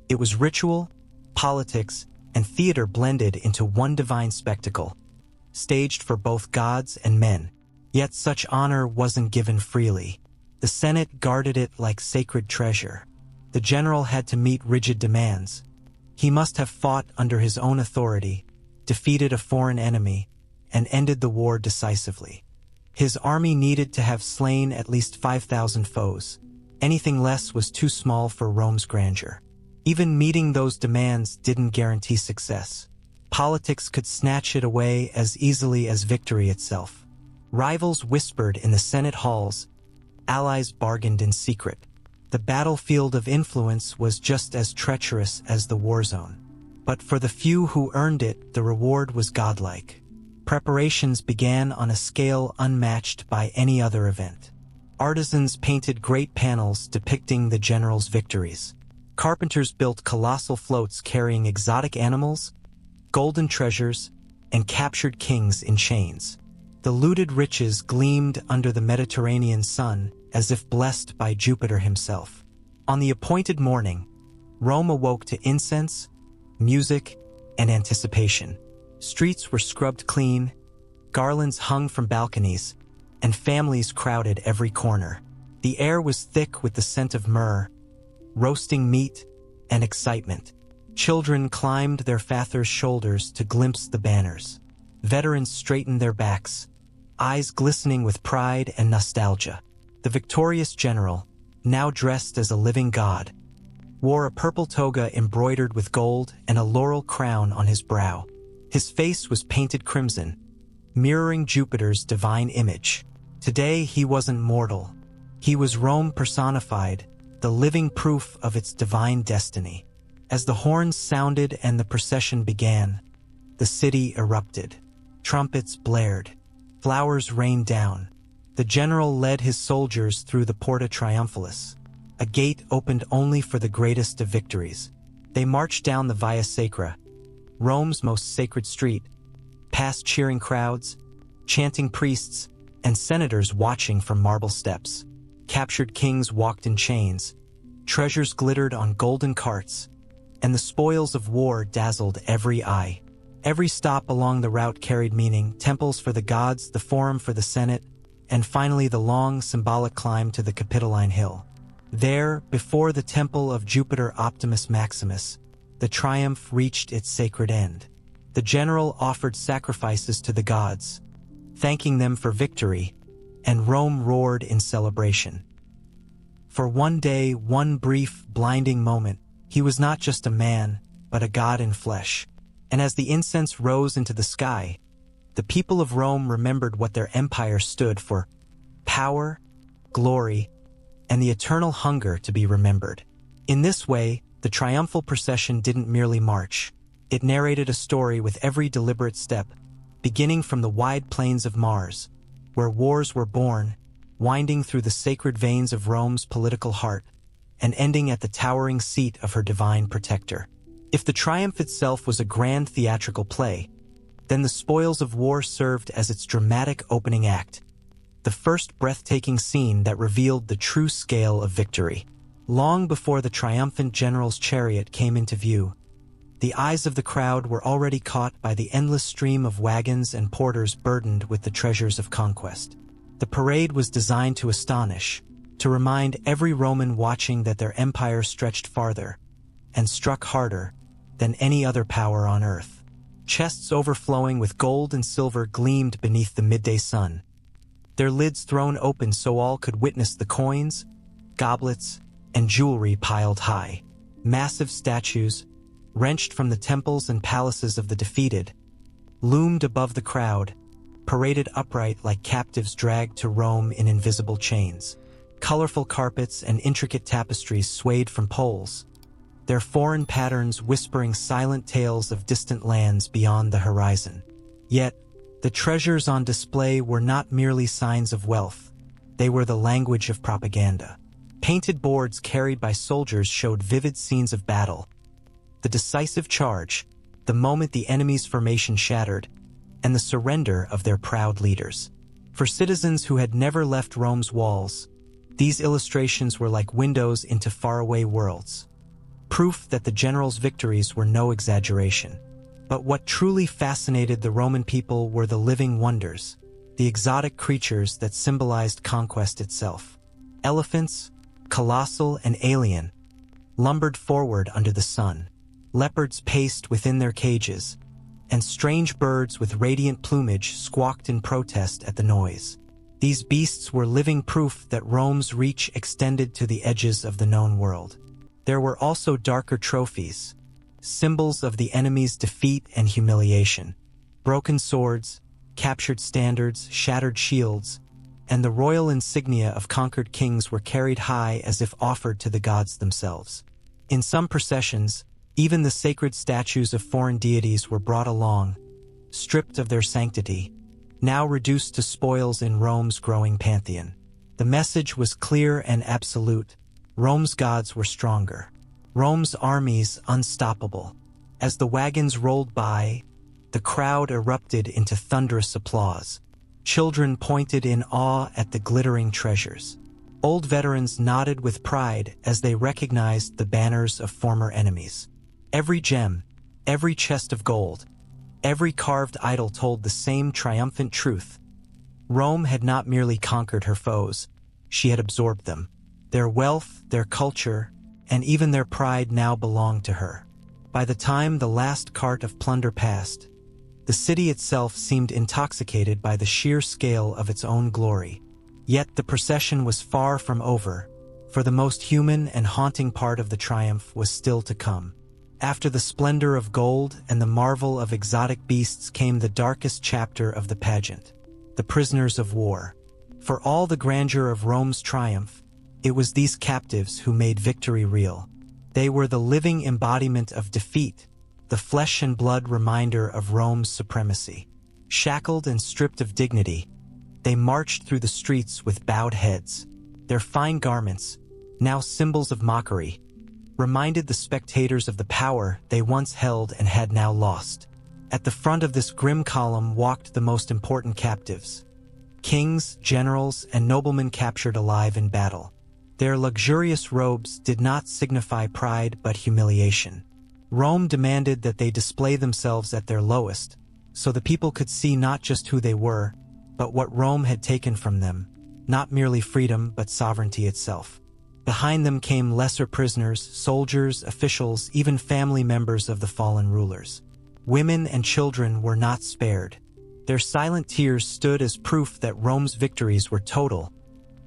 It was ritual, politics, and theater blended into one divine spectacle, staged for both gods and men. Yet such honor wasn't given freely. The Senate guarded it like sacred treasure. The general had to meet rigid demands. He must have fought under his own authority, defeated a foreign enemy, and ended the war decisively. His army needed to have slain at least 5,000 foes. Anything less was too small for Rome's grandeur. Even meeting those demands didn't guarantee success. Politics could snatch it away as easily as victory itself. Rivals whispered in the Senate halls, allies bargained in secret. The battlefield of influence was just as treacherous as the war zone. But for the few who earned it, the reward was godlike. Preparations began on a scale unmatched by any other event. Artisans painted great panels depicting the general's victories. Carpenters built colossal floats carrying exotic animals, golden treasures, and captured kings in chains. The looted riches gleamed under the Mediterranean sun as if blessed by Jupiter himself. On the appointed morning, Rome awoke to incense, music, and anticipation. Streets were scrubbed clean, garlands hung from balconies, and families crowded every corner. The air was thick with the scent of myrrh, roasting meat, and excitement. Children climbed their fathers' shoulders to glimpse the banners. Veterans straightened their backs, eyes glistening with pride and nostalgia. The victorious general, now dressed as a living god, wore a purple toga embroidered with gold and a laurel crown on his brow. His face was painted crimson, mirroring Jupiter's divine image. Today he wasn't mortal. He was Rome personified, the living proof of its divine destiny. As the horns sounded and the procession began, the city erupted. Trumpets blared. Flowers rained down. The general led his soldiers through the Porta Triumphalis, a gate opened only for the greatest of victories. They marched down the Via Sacra, Rome's most sacred street, past cheering crowds, chanting priests, and senators watching from marble steps. Captured kings walked in chains, treasures glittered on golden carts, and the spoils of war dazzled every eye. Every stop along the route carried meaning: temples for the gods, the forum for the Senate, and finally the long, symbolic climb to the Capitoline Hill. There, before the temple of Jupiter Optimus Maximus, the triumph reached its sacred end. The general offered sacrifices to the gods, thanking them for victory, and Rome roared in celebration. For one day, one brief, blinding moment, he was not just a man, but a god in flesh. And as the incense rose into the sky, the people of Rome remembered what their empire stood for: power, glory, and the eternal hunger to be remembered. In this way, the triumphal procession didn't merely march. It narrated a story with every deliberate step, beginning from the wide plains of Mars, where wars were born, winding through the sacred veins of Rome's political heart, and ending at the towering seat of her divine protector. If the triumph itself was a grand theatrical play, then the spoils of war served as its dramatic opening act, the first breathtaking scene that revealed the true scale of victory. Long before the triumphant general's chariot came into view, the eyes of the crowd were already caught by the endless stream of wagons and porters burdened with the treasures of conquest. The parade was designed to astonish, to remind every Roman watching that their empire stretched farther and struck harder than any other power on earth. Chests overflowing with gold and silver gleamed beneath the midday sun, their lids thrown open so all could witness the coins, goblets, and jewelry piled high. Massive statues, wrenched from the temples and palaces of the defeated, loomed above the crowd, paraded upright like captives dragged to Rome in invisible chains. Colorful carpets and intricate tapestries swayed from poles, their foreign patterns whispering silent tales of distant lands beyond the horizon. Yet, the treasures on display were not merely signs of wealth, they were the language of propaganda. Painted boards carried by soldiers showed vivid scenes of battle, the decisive charge, the moment the enemy's formation shattered, and the surrender of their proud leaders. For citizens who had never left Rome's walls, these illustrations were like windows into faraway worlds, proof that the general's victories were no exaggeration. But what truly fascinated the Roman people were the living wonders, the exotic creatures that symbolized conquest itself. Elephants, colossal and alien, lumbered forward under the sun. Leopards paced within their cages, and strange birds with radiant plumage squawked in protest at the noise. These beasts were living proof that Rome's reach extended to the edges of the known world. There were also darker trophies, symbols of the enemy's defeat and humiliation. Broken swords, captured standards, shattered shields, and the royal insignia of conquered kings were carried high as if offered to the gods themselves. In some processions, even the sacred statues of foreign deities were brought along, stripped of their sanctity, now reduced to spoils in Rome's growing pantheon. The message was clear and absolute: Rome's gods were stronger, Rome's armies unstoppable. As the wagons rolled by, the crowd erupted into thunderous applause. Children pointed in awe at the glittering treasures. Old veterans nodded with pride as they recognized the banners of former enemies. Every gem, every chest of gold, every carved idol told the same triumphant truth: Rome had not merely conquered her foes, she had absorbed them. Their wealth, their culture, and even their pride now belonged to her. By the time the last cart of plunder passed, the city itself seemed intoxicated by the sheer scale of its own glory. Yet the procession was far from over, for the most human and haunting part of the triumph was still to come. After the splendor of gold and the marvel of exotic beasts came the darkest chapter of the pageant: the prisoners of war. For all the grandeur of Rome's triumph, it was these captives who made victory real. They were the living embodiment of defeat, the flesh and blood reminder of Rome's supremacy. Shackled and stripped of dignity, they marched through the streets with bowed heads. Their fine garments, now symbols of mockery, reminded the spectators of the power they once held and had now lost. At the front of this grim column walked the most important captives. Kings, generals, and noblemen captured alive in battle. Their luxurious robes did not signify pride but humiliation. Rome demanded that they display themselves at their lowest, so the people could see not just who they were, but what Rome had taken from them, not merely freedom but sovereignty itself. Behind them came lesser prisoners, soldiers, officials, even family members of the fallen rulers. Women and children were not spared. Their silent tears stood as proof that Rome's victories were total,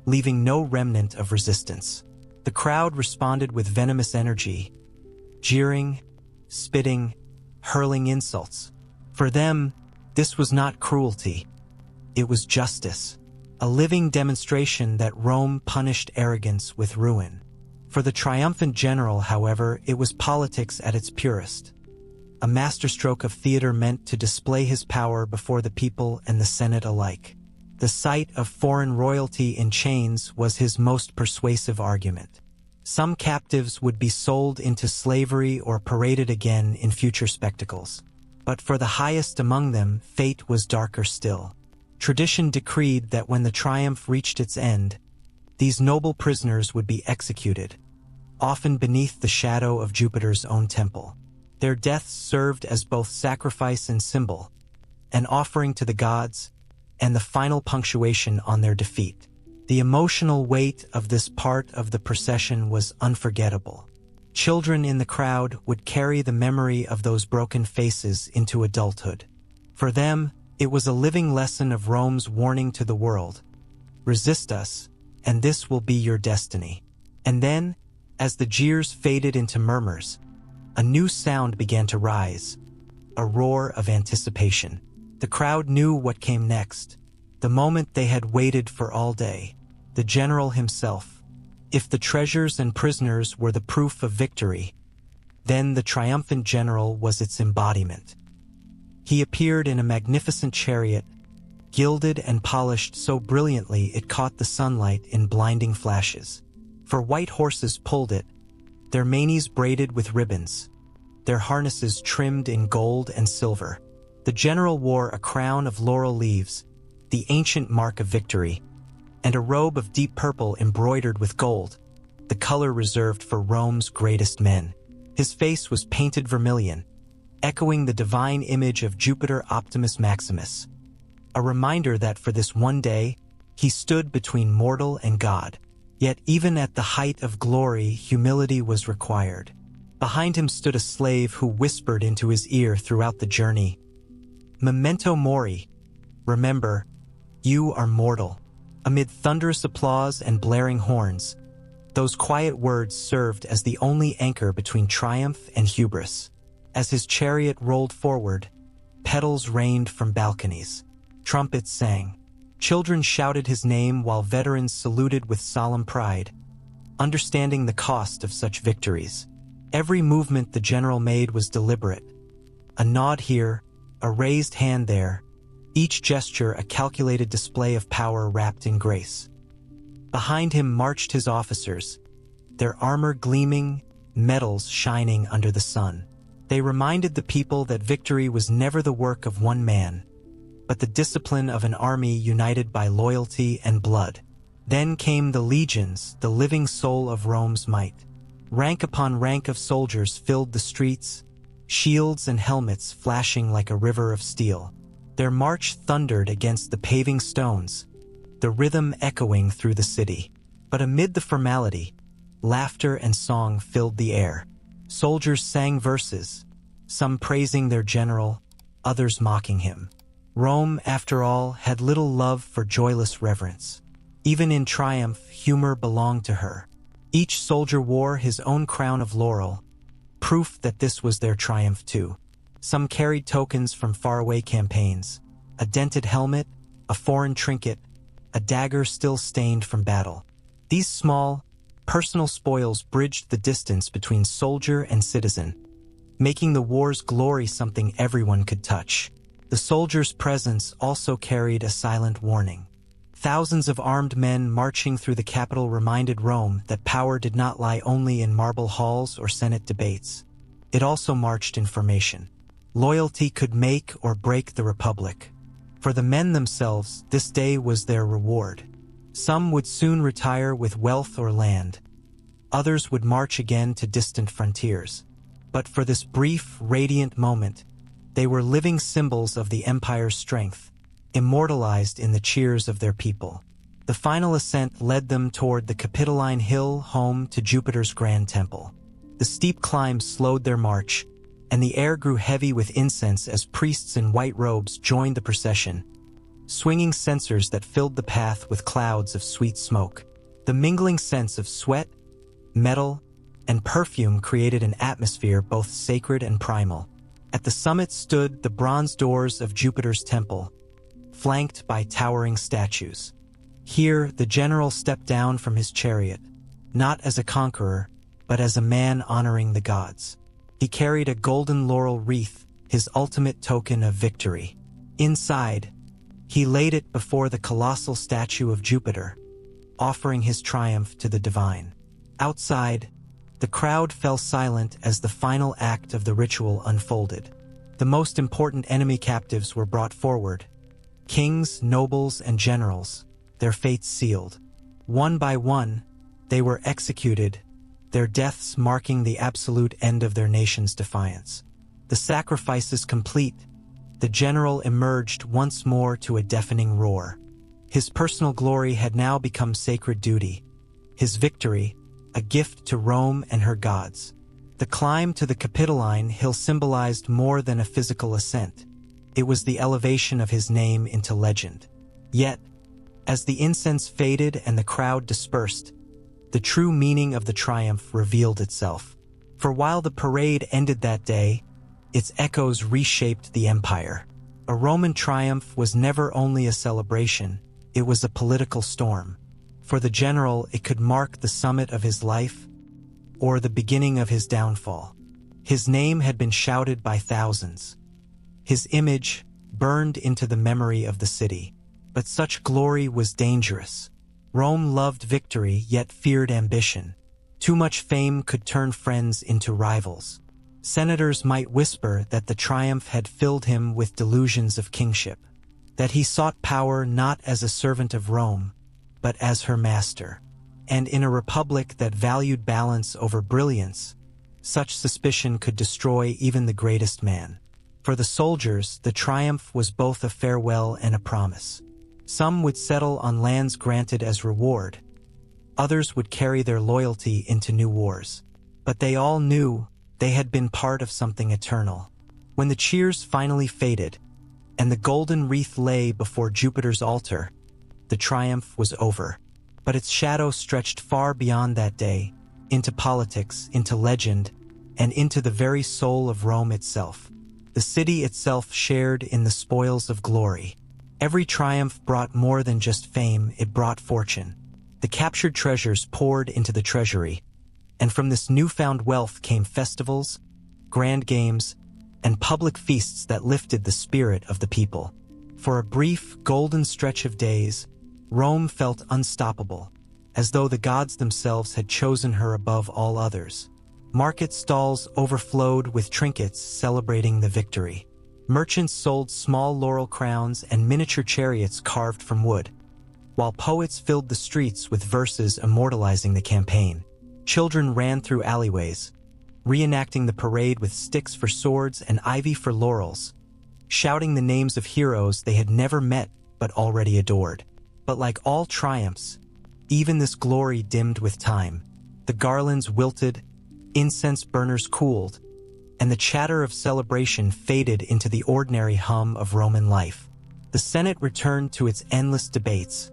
leaving no remnant of resistance. The crowd responded with venomous energy, jeering, spitting, hurling insults. For them, this was not cruelty. It was justice, a living demonstration that Rome punished arrogance with ruin. For the triumphant general, however, it was politics at its purest, a masterstroke of theater meant to display his power before the people and the Senate alike. The sight of foreign royalty in chains was his most persuasive argument. Some captives would be sold into slavery or paraded again in future spectacles. But for the highest among them, fate was darker still. Tradition decreed that when the triumph reached its end, these noble prisoners would be executed, often beneath the shadow of Jupiter's own temple. Their deaths served as both sacrifice and symbol, an offering to the gods, and the final punctuation on their defeat. The emotional weight of this part of the procession was unforgettable. Children in the crowd would carry the memory of those broken faces into adulthood. For them, it was a living lesson of Rome's warning to the world: resist us, and this will be your destiny. And then, as the jeers faded into murmurs, a new sound began to rise, a roar of anticipation. The crowd knew what came next, the moment they had waited for all day. The general himself. If the treasures and prisoners were the proof of victory, then the triumphant general was its embodiment. He appeared in a magnificent chariot, gilded and polished so brilliantly it caught the sunlight in blinding flashes. For white horses pulled it, their manes braided with ribbons, their harnesses trimmed in gold and silver. The general wore a crown of laurel leaves, the ancient mark of victory, and a robe of deep purple embroidered with gold, the color reserved for Rome's greatest men. His face was painted vermilion, echoing the divine image of Jupiter Optimus Maximus, a reminder that for this one day, he stood between mortal and God. Yet even at the height of glory, humility was required. Behind him stood a slave who whispered into his ear throughout the journey, "Memento mori," remember, you are mortal. Amid thunderous applause and blaring horns, those quiet words served as the only anchor between triumph and hubris. As his chariot rolled forward, petals rained from balconies. Trumpets sang. Children shouted his name while veterans saluted with solemn pride, understanding the cost of such victories. Every movement the general made was deliberate. A nod here, a raised hand there, each gesture a calculated display of power wrapped in grace. Behind him marched his officers, their armor gleaming, medals shining under the sun. They reminded the people that victory was never the work of one man, but the discipline of an army united by loyalty and blood. Then came the legions, the living soul of Rome's might. Rank upon rank of soldiers filled the streets, shields and helmets flashing like a river of steel. Their march thundered against the paving stones, the rhythm echoing through the city. But amid the formality, laughter and song filled the air. Soldiers sang verses, some praising their general, others mocking him. Rome, after all, had little love for joyless reverence. Even in triumph, humor belonged to her. Each soldier wore his own crown of laurel, proof that this was their triumph too. Some carried tokens from faraway campaigns, a dented helmet, a foreign trinket, a dagger still stained from battle. These small, personal spoils bridged the distance between soldier and citizen, making the war's glory something everyone could touch. The soldier's presence also carried a silent warning. Thousands of armed men marching through the capital reminded Rome that power did not lie only in marble halls or Senate debates. It also marched in formation. Loyalty could make or break the republic. For the men themselves, this day was their reward. Some would soon retire with wealth or land. Others would march again to distant frontiers. But for this brief, radiant moment, they were living symbols of the empire's strength, immortalized in the cheers of their people. The final ascent led them toward the Capitoline Hill, home to Jupiter's grand temple. The steep climb slowed their march, and the air grew heavy with incense as priests in white robes joined the procession, swinging censers that filled the path with clouds of sweet smoke. The mingling scents of sweat, metal, and perfume created an atmosphere both sacred and primal. At the summit stood the bronze doors of Jupiter's temple, flanked by towering statues. Here, the general stepped down from his chariot, not as a conqueror, but as a man honoring the gods. He carried a golden laurel wreath, his ultimate token of victory. Inside, he laid it before the colossal statue of Jupiter, offering his triumph to the divine. Outside, the crowd fell silent as the final act of the ritual unfolded. The most important enemy captives were brought forward. Kings, nobles, and generals, their fates sealed. One by one, they were executed, their deaths marking the absolute end of their nation's defiance. The sacrifices complete, the general emerged once more to a deafening roar. His personal glory had now become sacred duty. His victory, a gift to Rome and her gods. The climb to the Capitoline Hill symbolized more than a physical ascent. It was the elevation of his name into legend. Yet, as the incense faded and the crowd dispersed, the true meaning of the triumph revealed itself. For while the parade ended that day, its echoes reshaped the empire. A Roman triumph was never only a celebration, it was a political storm. For the general, it could mark the summit of his life or the beginning of his downfall. His name had been shouted by thousands. His image burned into the memory of the city. But such glory was dangerous. Rome loved victory, yet feared ambition. Too much fame could turn friends into rivals. Senators might whisper that the triumph had filled him with delusions of kingship, that he sought power not as a servant of Rome, but as her master. And in a republic that valued balance over brilliance, such suspicion could destroy even the greatest man. For the soldiers, the triumph was both a farewell and a promise. Some would settle on lands granted as reward. Others would carry their loyalty into new wars. But they all knew they had been part of something eternal. When the cheers finally faded, and the golden wreath lay before Jupiter's altar, the triumph was over. But its shadow stretched far beyond that day, into politics, into legend, and into the very soul of Rome itself. The city itself shared in the spoils of glory. Every triumph brought more than just fame, it brought fortune. The captured treasures poured into the treasury, and from this newfound wealth came festivals, grand games, and public feasts that lifted the spirit of the people. For a brief, golden stretch of days, Rome felt unstoppable, as though the gods themselves had chosen her above all others. Market stalls overflowed with trinkets celebrating the victory. Merchants sold small laurel crowns and miniature chariots carved from wood, while poets filled the streets with verses immortalizing the campaign. Children ran through alleyways, reenacting the parade with sticks for swords and ivy for laurels, shouting the names of heroes they had never met but already adored. But like all triumphs, even this glory dimmed with time. The garlands wilted, incense burners cooled, and the chatter of celebration faded into the ordinary hum of Roman life. The Senate returned to its endless debates.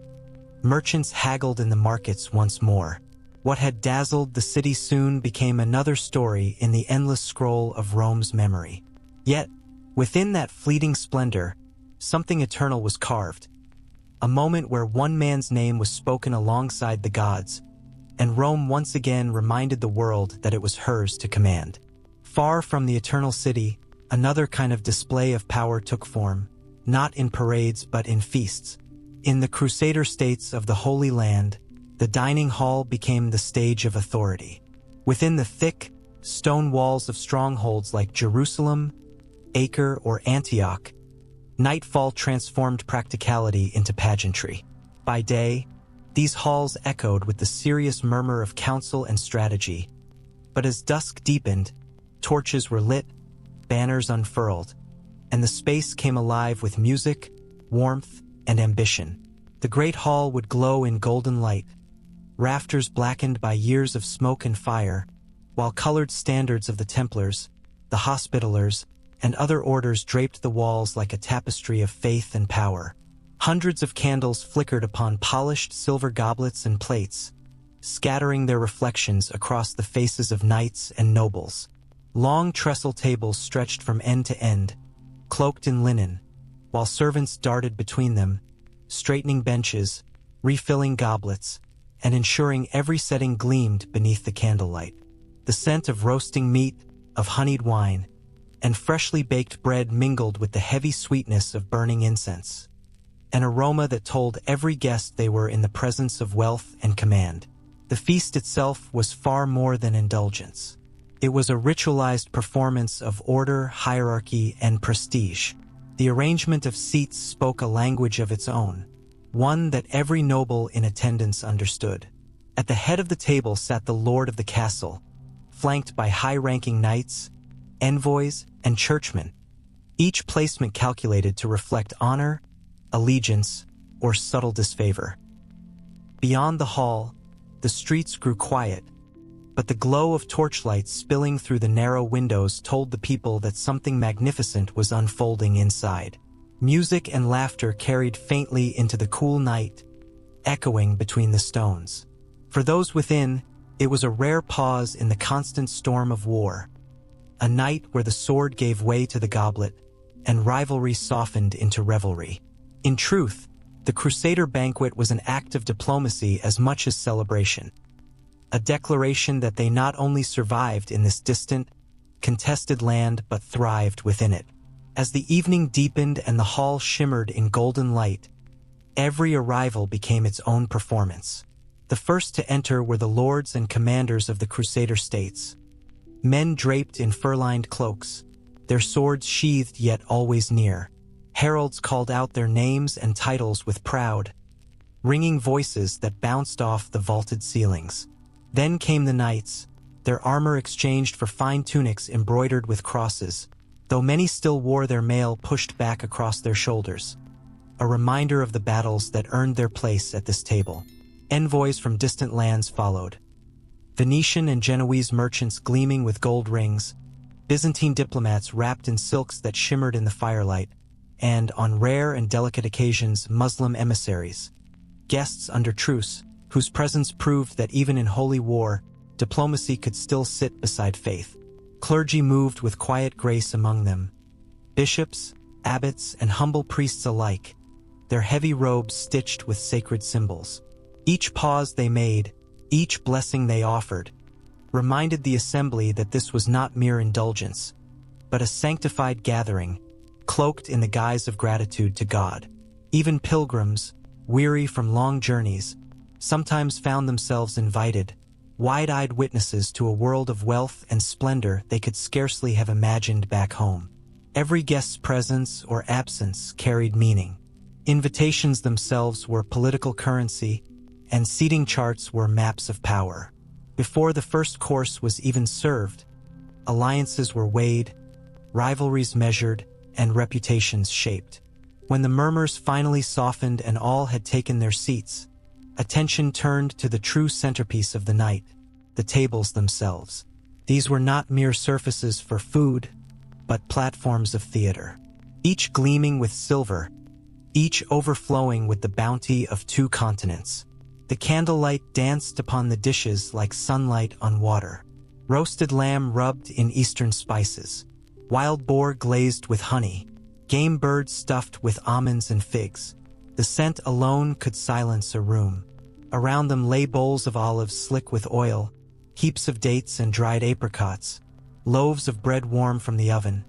Merchants haggled in the markets once more. What had dazzled the city soon became another story in the endless scroll of Rome's memory. Yet, within that fleeting splendor, something eternal was carved. A moment where one man's name was spoken alongside the gods, and Rome once again reminded the world that it was hers to command. Far from the eternal city, another kind of display of power took form, not in parades but in feasts. In the Crusader states of the Holy Land, the dining hall became the stage of authority. Within the thick, stone walls of strongholds like Jerusalem, Acre, or Antioch, nightfall transformed practicality into pageantry. By day, these halls echoed with the serious murmur of counsel and strategy, but as dusk deepened, torches were lit, banners unfurled, and the space came alive with music, warmth, and ambition. The great hall would glow in golden light, rafters blackened by years of smoke and fire, while colored standards of the Templars, the Hospitallers, and other orders draped the walls like a tapestry of faith and power. Hundreds of candles flickered upon polished silver goblets and plates, scattering their reflections across the faces of knights and nobles. Long trestle tables stretched from end to end, cloaked in linen, while servants darted between them, straightening benches, refilling goblets, and ensuring every setting gleamed beneath the candlelight. The scent of roasting meat, of honeyed wine, and freshly baked bread mingled with the heavy sweetness of burning incense, an aroma that told every guest they were in the presence of wealth and command. The feast itself was far more than indulgence. It was a ritualized performance of order, hierarchy, and prestige. The arrangement of seats spoke a language of its own, one that every noble in attendance understood. At the head of the table sat the lord of the castle, flanked by high-ranking knights, envoys, and churchmen, each placement calculated to reflect honor, allegiance, or subtle disfavor. Beyond the hall, the streets grew quiet, but the glow of torchlights spilling through the narrow windows told the people that something magnificent was unfolding inside. Music and laughter carried faintly into the cool night, echoing between the stones. For those within, it was a rare pause in the constant storm of war, a night where the sword gave way to the goblet, and rivalry softened into revelry. In truth, the Crusader banquet was an act of diplomacy as much as celebration, a declaration that they not only survived in this distant, contested land but thrived within it. As the evening deepened and the hall shimmered in golden light, every arrival became its own performance. The first to enter were the lords and commanders of the Crusader states, men draped in fur-lined cloaks, their swords sheathed yet always near. Heralds called out their names and titles with proud, ringing voices that bounced off the vaulted ceilings. Then came the knights, their armor exchanged for fine tunics embroidered with crosses, though many still wore their mail pushed back across their shoulders, a reminder of the battles that earned their place at this table. Envoys from distant lands followed, Venetian and Genoese merchants gleaming with gold rings, Byzantine diplomats wrapped in silks that shimmered in the firelight, and, on rare and delicate occasions, Muslim emissaries, guests under truce, whose presence proved that even in holy war, diplomacy could still sit beside faith. Clergy moved with quiet grace among them, bishops, abbots, and humble priests alike, their heavy robes stitched with sacred symbols. Each pause they made, each blessing they offered, reminded the assembly that this was not mere indulgence, but a sanctified gathering, cloaked in the guise of gratitude to God. Even pilgrims, weary from long journeys, sometimes found themselves invited, wide-eyed witnesses to a world of wealth and splendor they could scarcely have imagined back home. Every guest's presence or absence carried meaning. Invitations themselves were political currency, and seating charts were maps of power. Before the first course was even served, alliances were weighed, rivalries measured, and reputations shaped. When the murmurs finally softened and all had taken their seats, attention turned to the true centerpiece of the night, the tables themselves. These were not mere surfaces for food, but platforms of theater, each gleaming with silver, each overflowing with the bounty of 2 continents. The candlelight danced upon the dishes like sunlight on water, roasted lamb rubbed in eastern spices, wild boar glazed with honey, game birds stuffed with almonds and figs. The scent alone could silence a room. Around them lay bowls of olives slick with oil, heaps of dates and dried apricots, loaves of bread warm from the oven,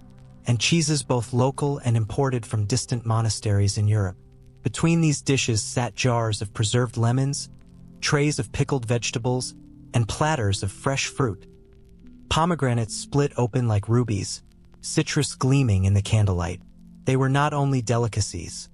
and cheeses both local and imported from distant monasteries in Europe. Between these dishes sat jars of preserved lemons, trays of pickled vegetables, and platters of fresh fruit. Pomegranates split open like rubies, citrus gleaming in the candlelight. They were not only delicacies.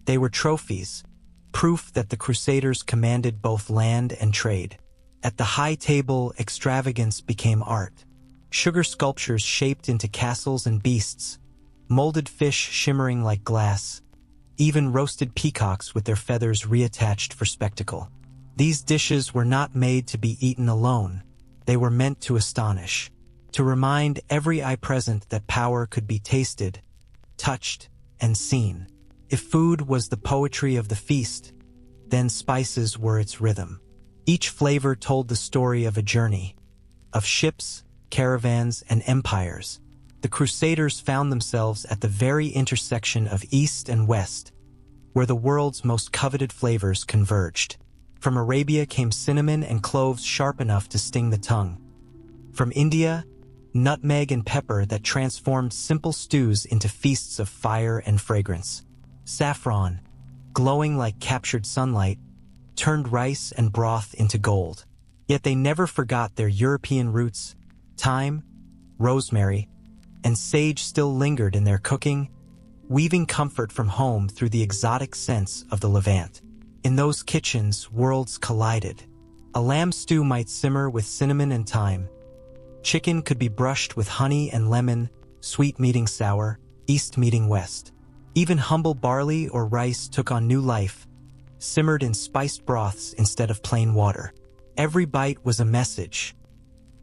They were trophies, proof that the Crusaders commanded both land and trade. At the high table, extravagance became art. Sugar sculptures shaped into castles and beasts, molded fish shimmering like glass, even roasted peacocks with their feathers reattached for spectacle. These dishes were not made to be eaten alone. They were meant to astonish, to remind every eye present that power could be tasted, touched, and seen. If food was the poetry of the feast, then spices were its rhythm. Each flavor told the story of a journey, of ships, caravans, and empires. The Crusaders found themselves at the very intersection of East and West, where the world's most coveted flavors converged. From Arabia came cinnamon and cloves sharp enough to sting the tongue. From India, nutmeg and pepper that transformed simple stews into feasts of fire and fragrance. Saffron, glowing like captured sunlight, turned rice and broth into gold. Yet they never forgot their European roots. Thyme, rosemary, and sage still lingered in their cooking, weaving comfort from home through the exotic scents of the Levant. In those kitchens, worlds collided. A lamb stew might simmer with cinnamon and thyme. Chicken could be brushed with honey and lemon, sweet meeting sour, east meeting west. Even humble barley or rice took on new life, simmered in spiced broths instead of plain water. Every bite was a message.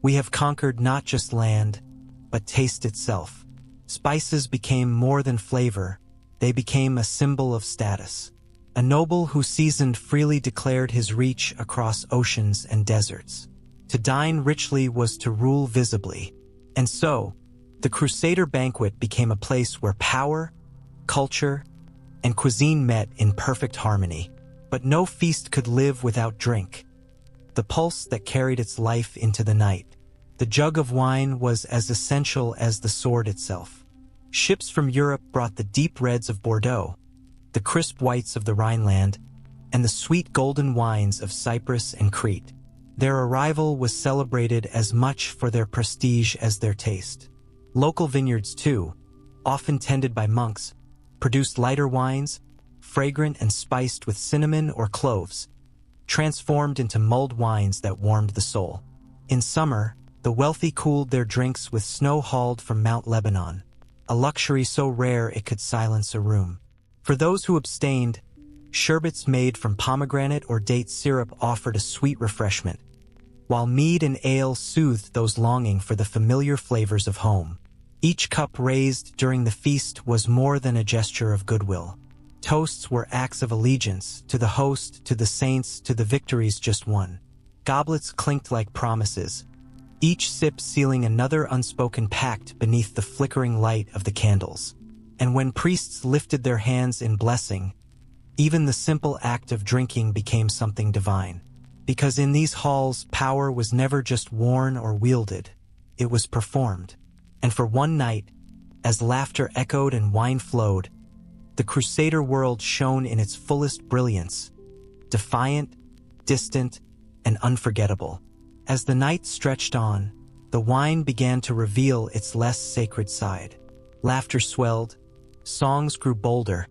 We have conquered not just land, but taste itself. Spices became more than flavor. They became a symbol of status. A noble who seasoned freely declared his reach across oceans and deserts. To dine richly was to rule visibly. And so, the Crusader banquet became a place where power, culture, and cuisine met in perfect harmony. But no feast could live without drink. The pulse that carried its life into the night. The jug of wine was as essential as the sword itself. Ships from Europe brought the deep reds of Bordeaux, the crisp whites of the Rhineland, and the sweet golden wines of Cyprus and Crete. Their arrival was celebrated as much for their prestige as their taste. Local vineyards, too, often tended by monks, produced lighter wines, fragrant and spiced with cinnamon or cloves, transformed into mulled wines that warmed the soul. In summer, the wealthy cooled their drinks with snow hauled from Mount Lebanon, a luxury so rare it could silence a room. For those who abstained, sherbets made from pomegranate or date syrup offered a sweet refreshment, while mead and ale soothed those longing for the familiar flavors of home. Each cup raised during the feast was more than a gesture of goodwill. Toasts were acts of allegiance, to the host, to the saints, to the victories just won. Goblets clinked like promises, each sip sealing another unspoken pact beneath the flickering light of the candles. And when priests lifted their hands in blessing, even the simple act of drinking became something divine. Because in these halls, power was never just worn or wielded, it was performed. And for one night, as laughter echoed and wine flowed, the Crusader world shone in its fullest brilliance, defiant, distant, and unforgettable. As the night stretched on, the wine began to reveal its less sacred side. Laughter swelled, songs grew bolder,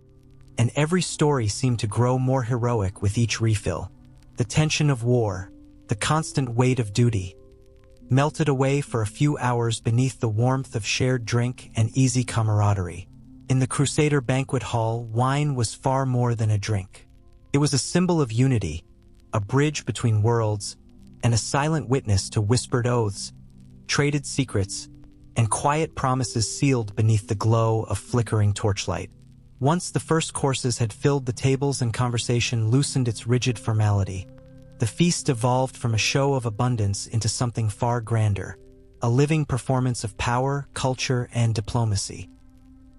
and every story seemed to grow more heroic with each refill. The tension of war, the constant weight of duty, melted away for a few hours beneath the warmth of shared drink and easy camaraderie. In the Crusader banquet hall, wine was far more than a drink. It was a symbol of unity, a bridge between worlds, and a silent witness to whispered oaths, traded secrets, and quiet promises sealed beneath the glow of flickering torchlight. Once the first courses had filled the tables and conversation loosened its rigid formality, the feast evolved from a show of abundance into something far grander, a living performance of power, culture, and diplomacy.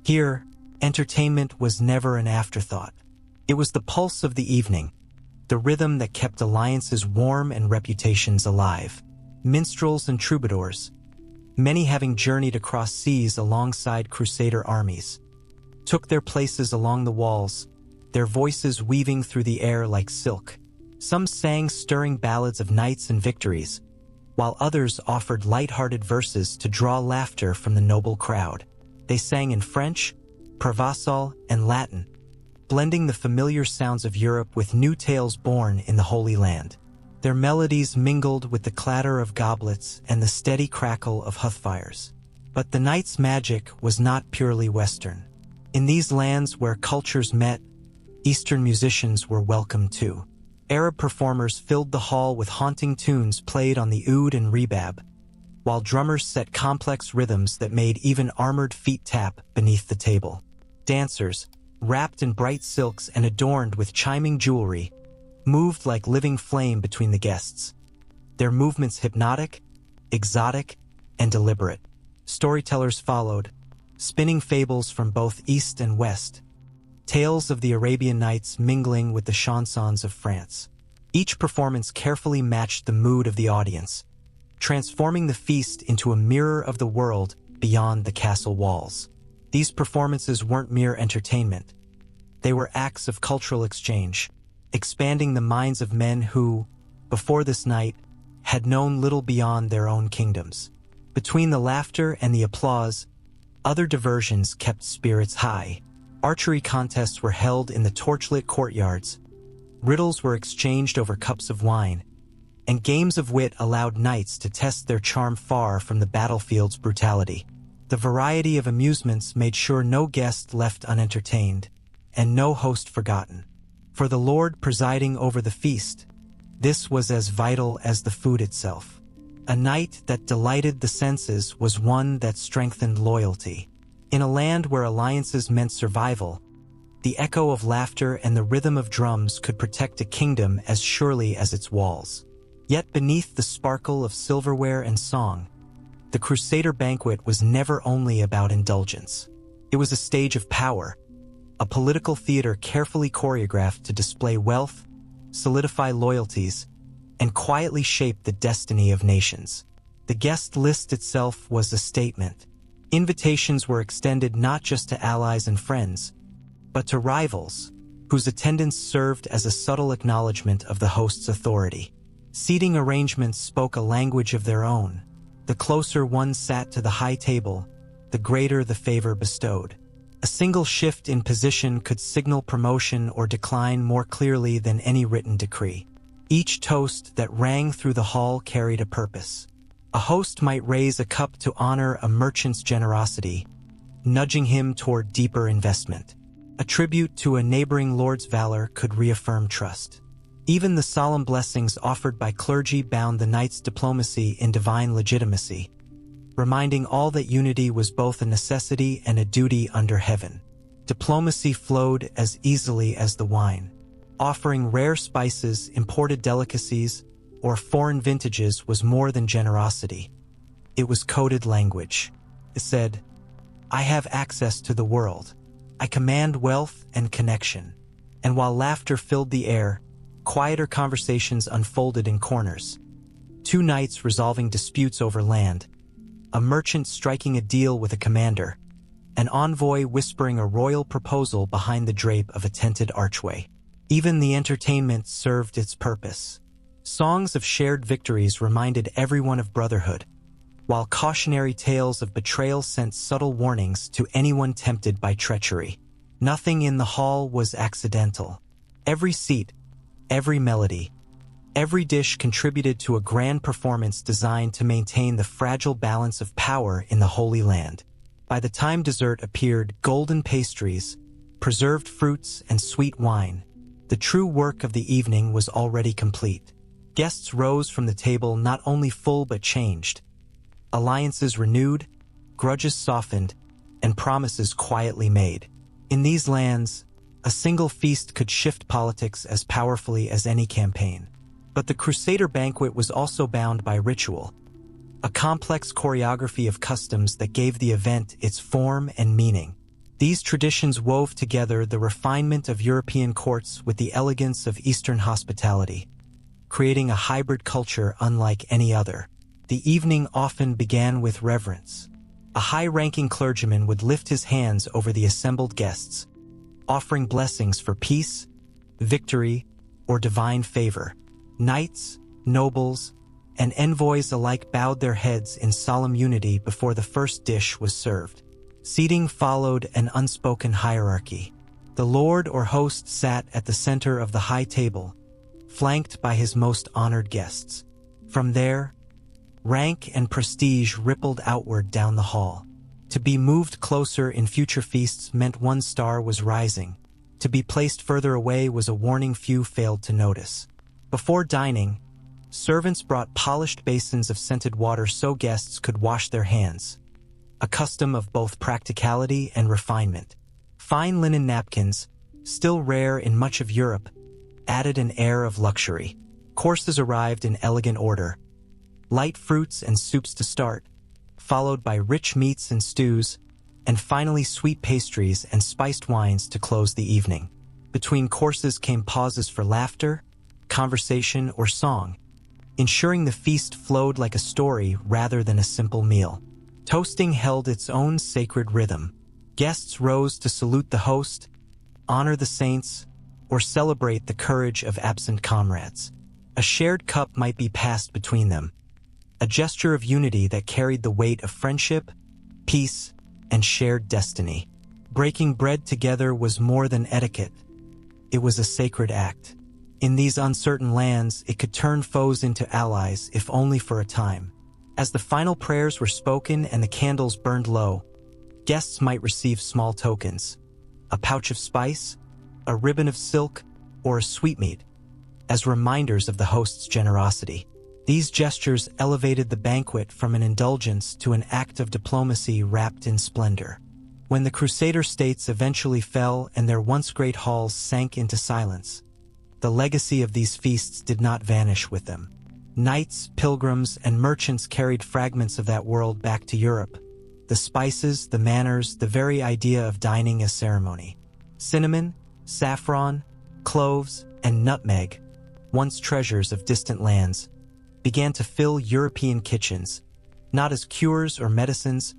Here, entertainment was never an afterthought. It was the pulse of the evening, the rhythm that kept alliances warm and reputations alive. Minstrels and troubadours, many having journeyed across seas alongside Crusader armies, took their places along the walls, their voices weaving through the air like silk. Some sang stirring ballads of knights and victories, while others offered light-hearted verses to draw laughter from the noble crowd. They sang in French, Vassal, and Latin, blending the familiar sounds of Europe with new tales born in the Holy Land. Their melodies mingled with the clatter of goblets and the steady crackle of hearthfires. But the night's magic was not purely Western. In these lands where cultures met, Eastern musicians were welcome too. Arab performers filled the hall with haunting tunes played on the oud and rebab, while drummers set complex rhythms that made even armored feet tap beneath the table. Dancers, wrapped in bright silks and adorned with chiming jewelry, moved like living flame between the guests, their movements hypnotic, exotic, and deliberate. Storytellers followed, spinning fables from both East and West, tales of the Arabian Nights mingling with the chansons of France. Each performance carefully matched the mood of the audience, transforming the feast into a mirror of the world beyond the castle walls. These performances weren't mere entertainment. They were acts of cultural exchange, expanding the minds of men who, before this night, had known little beyond their own kingdoms. Between the laughter and the applause, other diversions kept spirits high. Archery contests were held in the torchlit courtyards, riddles were exchanged over cups of wine, and games of wit allowed knights to test their charm far from the battlefield's brutality. The variety of amusements made sure no guest left unentertained, and no host forgotten. For the Lord presiding over the feast, this was as vital as the food itself. A night that delighted the senses was one that strengthened loyalty. In a land where alliances meant survival, the echo of laughter and the rhythm of drums could protect a kingdom as surely as its walls. Yet beneath the sparkle of silverware and song, the Crusader banquet was never only about indulgence. It was a stage of power, a political theater carefully choreographed to display wealth, solidify loyalties, and quietly shape the destiny of nations. The guest list itself was a statement. Invitations were extended not just to allies and friends, but to rivals, whose attendance served as a subtle acknowledgement of the host's authority. Seating arrangements spoke a language of their own. The closer one sat to the high table, the greater the favor bestowed. A single shift in position could signal promotion or decline more clearly than any written decree. Each toast that rang through the hall carried a purpose. A host might raise a cup to honor a merchant's generosity, nudging him toward deeper investment. A tribute to a neighboring lord's valor could reaffirm trust. Even the solemn blessings offered by clergy bound the knight's diplomacy in divine legitimacy, reminding all that unity was both a necessity and a duty under heaven. Diplomacy flowed as easily as the wine. Offering rare spices, imported delicacies, or foreign vintages was more than generosity. It was coded language. It said, "I have access to the world. I command wealth and connection." And while laughter filled the air, quieter conversations unfolded in corners. Two knights resolving disputes over land, a merchant striking a deal with a commander, an envoy whispering a royal proposal behind the drape of a tented archway. Even the entertainment served its purpose. Songs of shared victories reminded everyone of brotherhood, while cautionary tales of betrayal sent subtle warnings to anyone tempted by treachery. Nothing in the hall was accidental. Every seat, every melody, every dish contributed to a grand performance designed to maintain the fragile balance of power in the Holy Land. By the time dessert appeared, golden pastries, preserved fruits, and sweet wine, the true work of the evening was already complete. Guests rose from the table not only full but changed. Alliances renewed, grudges softened, and promises quietly made. In these lands, a single feast could shift politics as powerfully as any campaign. But the Crusader banquet was also bound by ritual, a complex choreography of customs that gave the event its form and meaning. These traditions wove together the refinement of European courts with the elegance of Eastern hospitality, creating a hybrid culture unlike any other. The evening often began with reverence. A high-ranking clergyman would lift his hands over the assembled guests, offering blessings for peace, victory, or divine favor. Knights, nobles, and envoys alike bowed their heads in solemn unity before the first dish was served. Seating followed an unspoken hierarchy. The lord or host sat at the center of the high table, flanked by his most honored guests. From there, rank and prestige rippled outward down the hall. To be moved closer in future feasts meant one star was rising. To be placed further away was a warning few failed to notice. Before dining, servants brought polished basins of scented water so guests could wash their hands, a custom of both practicality and refinement. Fine linen napkins, still rare in much of Europe, added an air of luxury. Courses arrived in elegant order. Light fruits and soups to start, followed by rich meats and stews, and finally sweet pastries and spiced wines to close the evening. Between courses came pauses for laughter, conversation, or song, ensuring the feast flowed like a story rather than a simple meal. Toasting held its own sacred rhythm. Guests rose to salute the host, honor the saints, or celebrate the courage of absent comrades. A shared cup might be passed between them, a gesture of unity that carried the weight of friendship, peace, and shared destiny. Breaking bread together was more than etiquette. It was a sacred act. In these uncertain lands, it could turn foes into allies, if only for a time. As the final prayers were spoken and the candles burned low, guests might receive small tokens, a pouch of spice, a ribbon of silk, or a sweetmeat, as reminders of the host's generosity. These gestures elevated the banquet from an indulgence to an act of diplomacy wrapped in splendor. When the Crusader states eventually fell and their once great halls sank into silence, the legacy of these feasts did not vanish with them. Knights, pilgrims, and merchants carried fragments of that world back to Europe. The spices, the manners, the very idea of dining as ceremony. Cinnamon, saffron, cloves, and nutmeg, once treasures of distant lands, began to fill European kitchens, not as cures or medicines,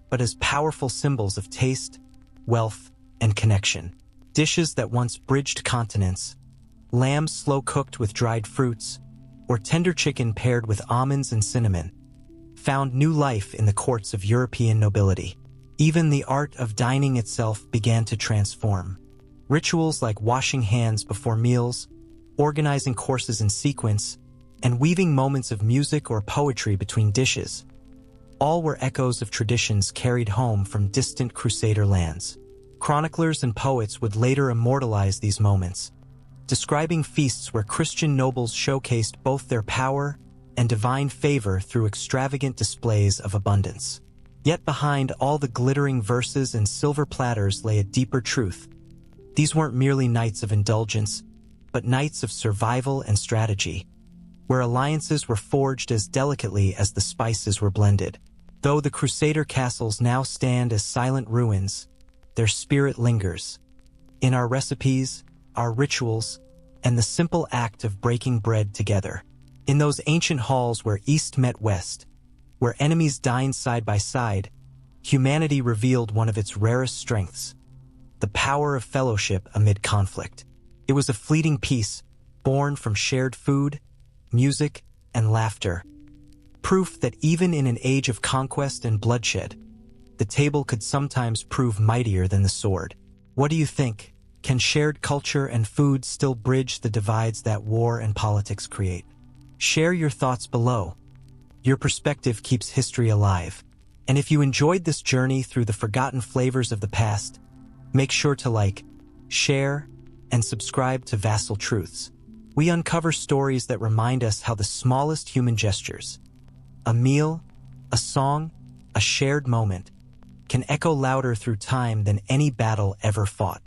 but as powerful symbols of taste, wealth, and connection. Dishes that once bridged continents, lamb slow-cooked with dried fruits, or tender chicken paired with almonds and cinnamon, found new life in the courts of European nobility. Even the art of dining itself began to transform. Rituals like washing hands before meals, organizing courses in sequence, and weaving moments of music or poetry between dishes, all were echoes of traditions carried home from distant Crusader lands. Chroniclers and poets would later immortalize these moments, describing feasts where Christian nobles showcased both their power and divine favor through extravagant displays of abundance. Yet behind all the glittering verses and silver platters lay a deeper truth. These weren't merely nights of indulgence, but nights of survival and strategy, where alliances were forged as delicately as the spices were blended. Though the Crusader castles now stand as silent ruins, their spirit lingers. In our recipes, our rituals, and the simple act of breaking bread together. In those ancient halls where East met West, where enemies dined side by side, humanity revealed one of its rarest strengths: the power of fellowship amid conflict. It was a fleeting peace, born from shared food, music, and laughter. Proof that even in an age of conquest and bloodshed, the table could sometimes prove mightier than the sword. What do you think? Can shared culture and food still bridge the divides that war and politics create? Share your thoughts below. Your perspective keeps history alive. And if you enjoyed this journey through the forgotten flavors of the past, make sure to like, share, and subscribe to Vassal Truths. We uncover stories that remind us how the smallest human gestures, a meal, a song, a shared moment, can echo louder through time than any battle ever fought.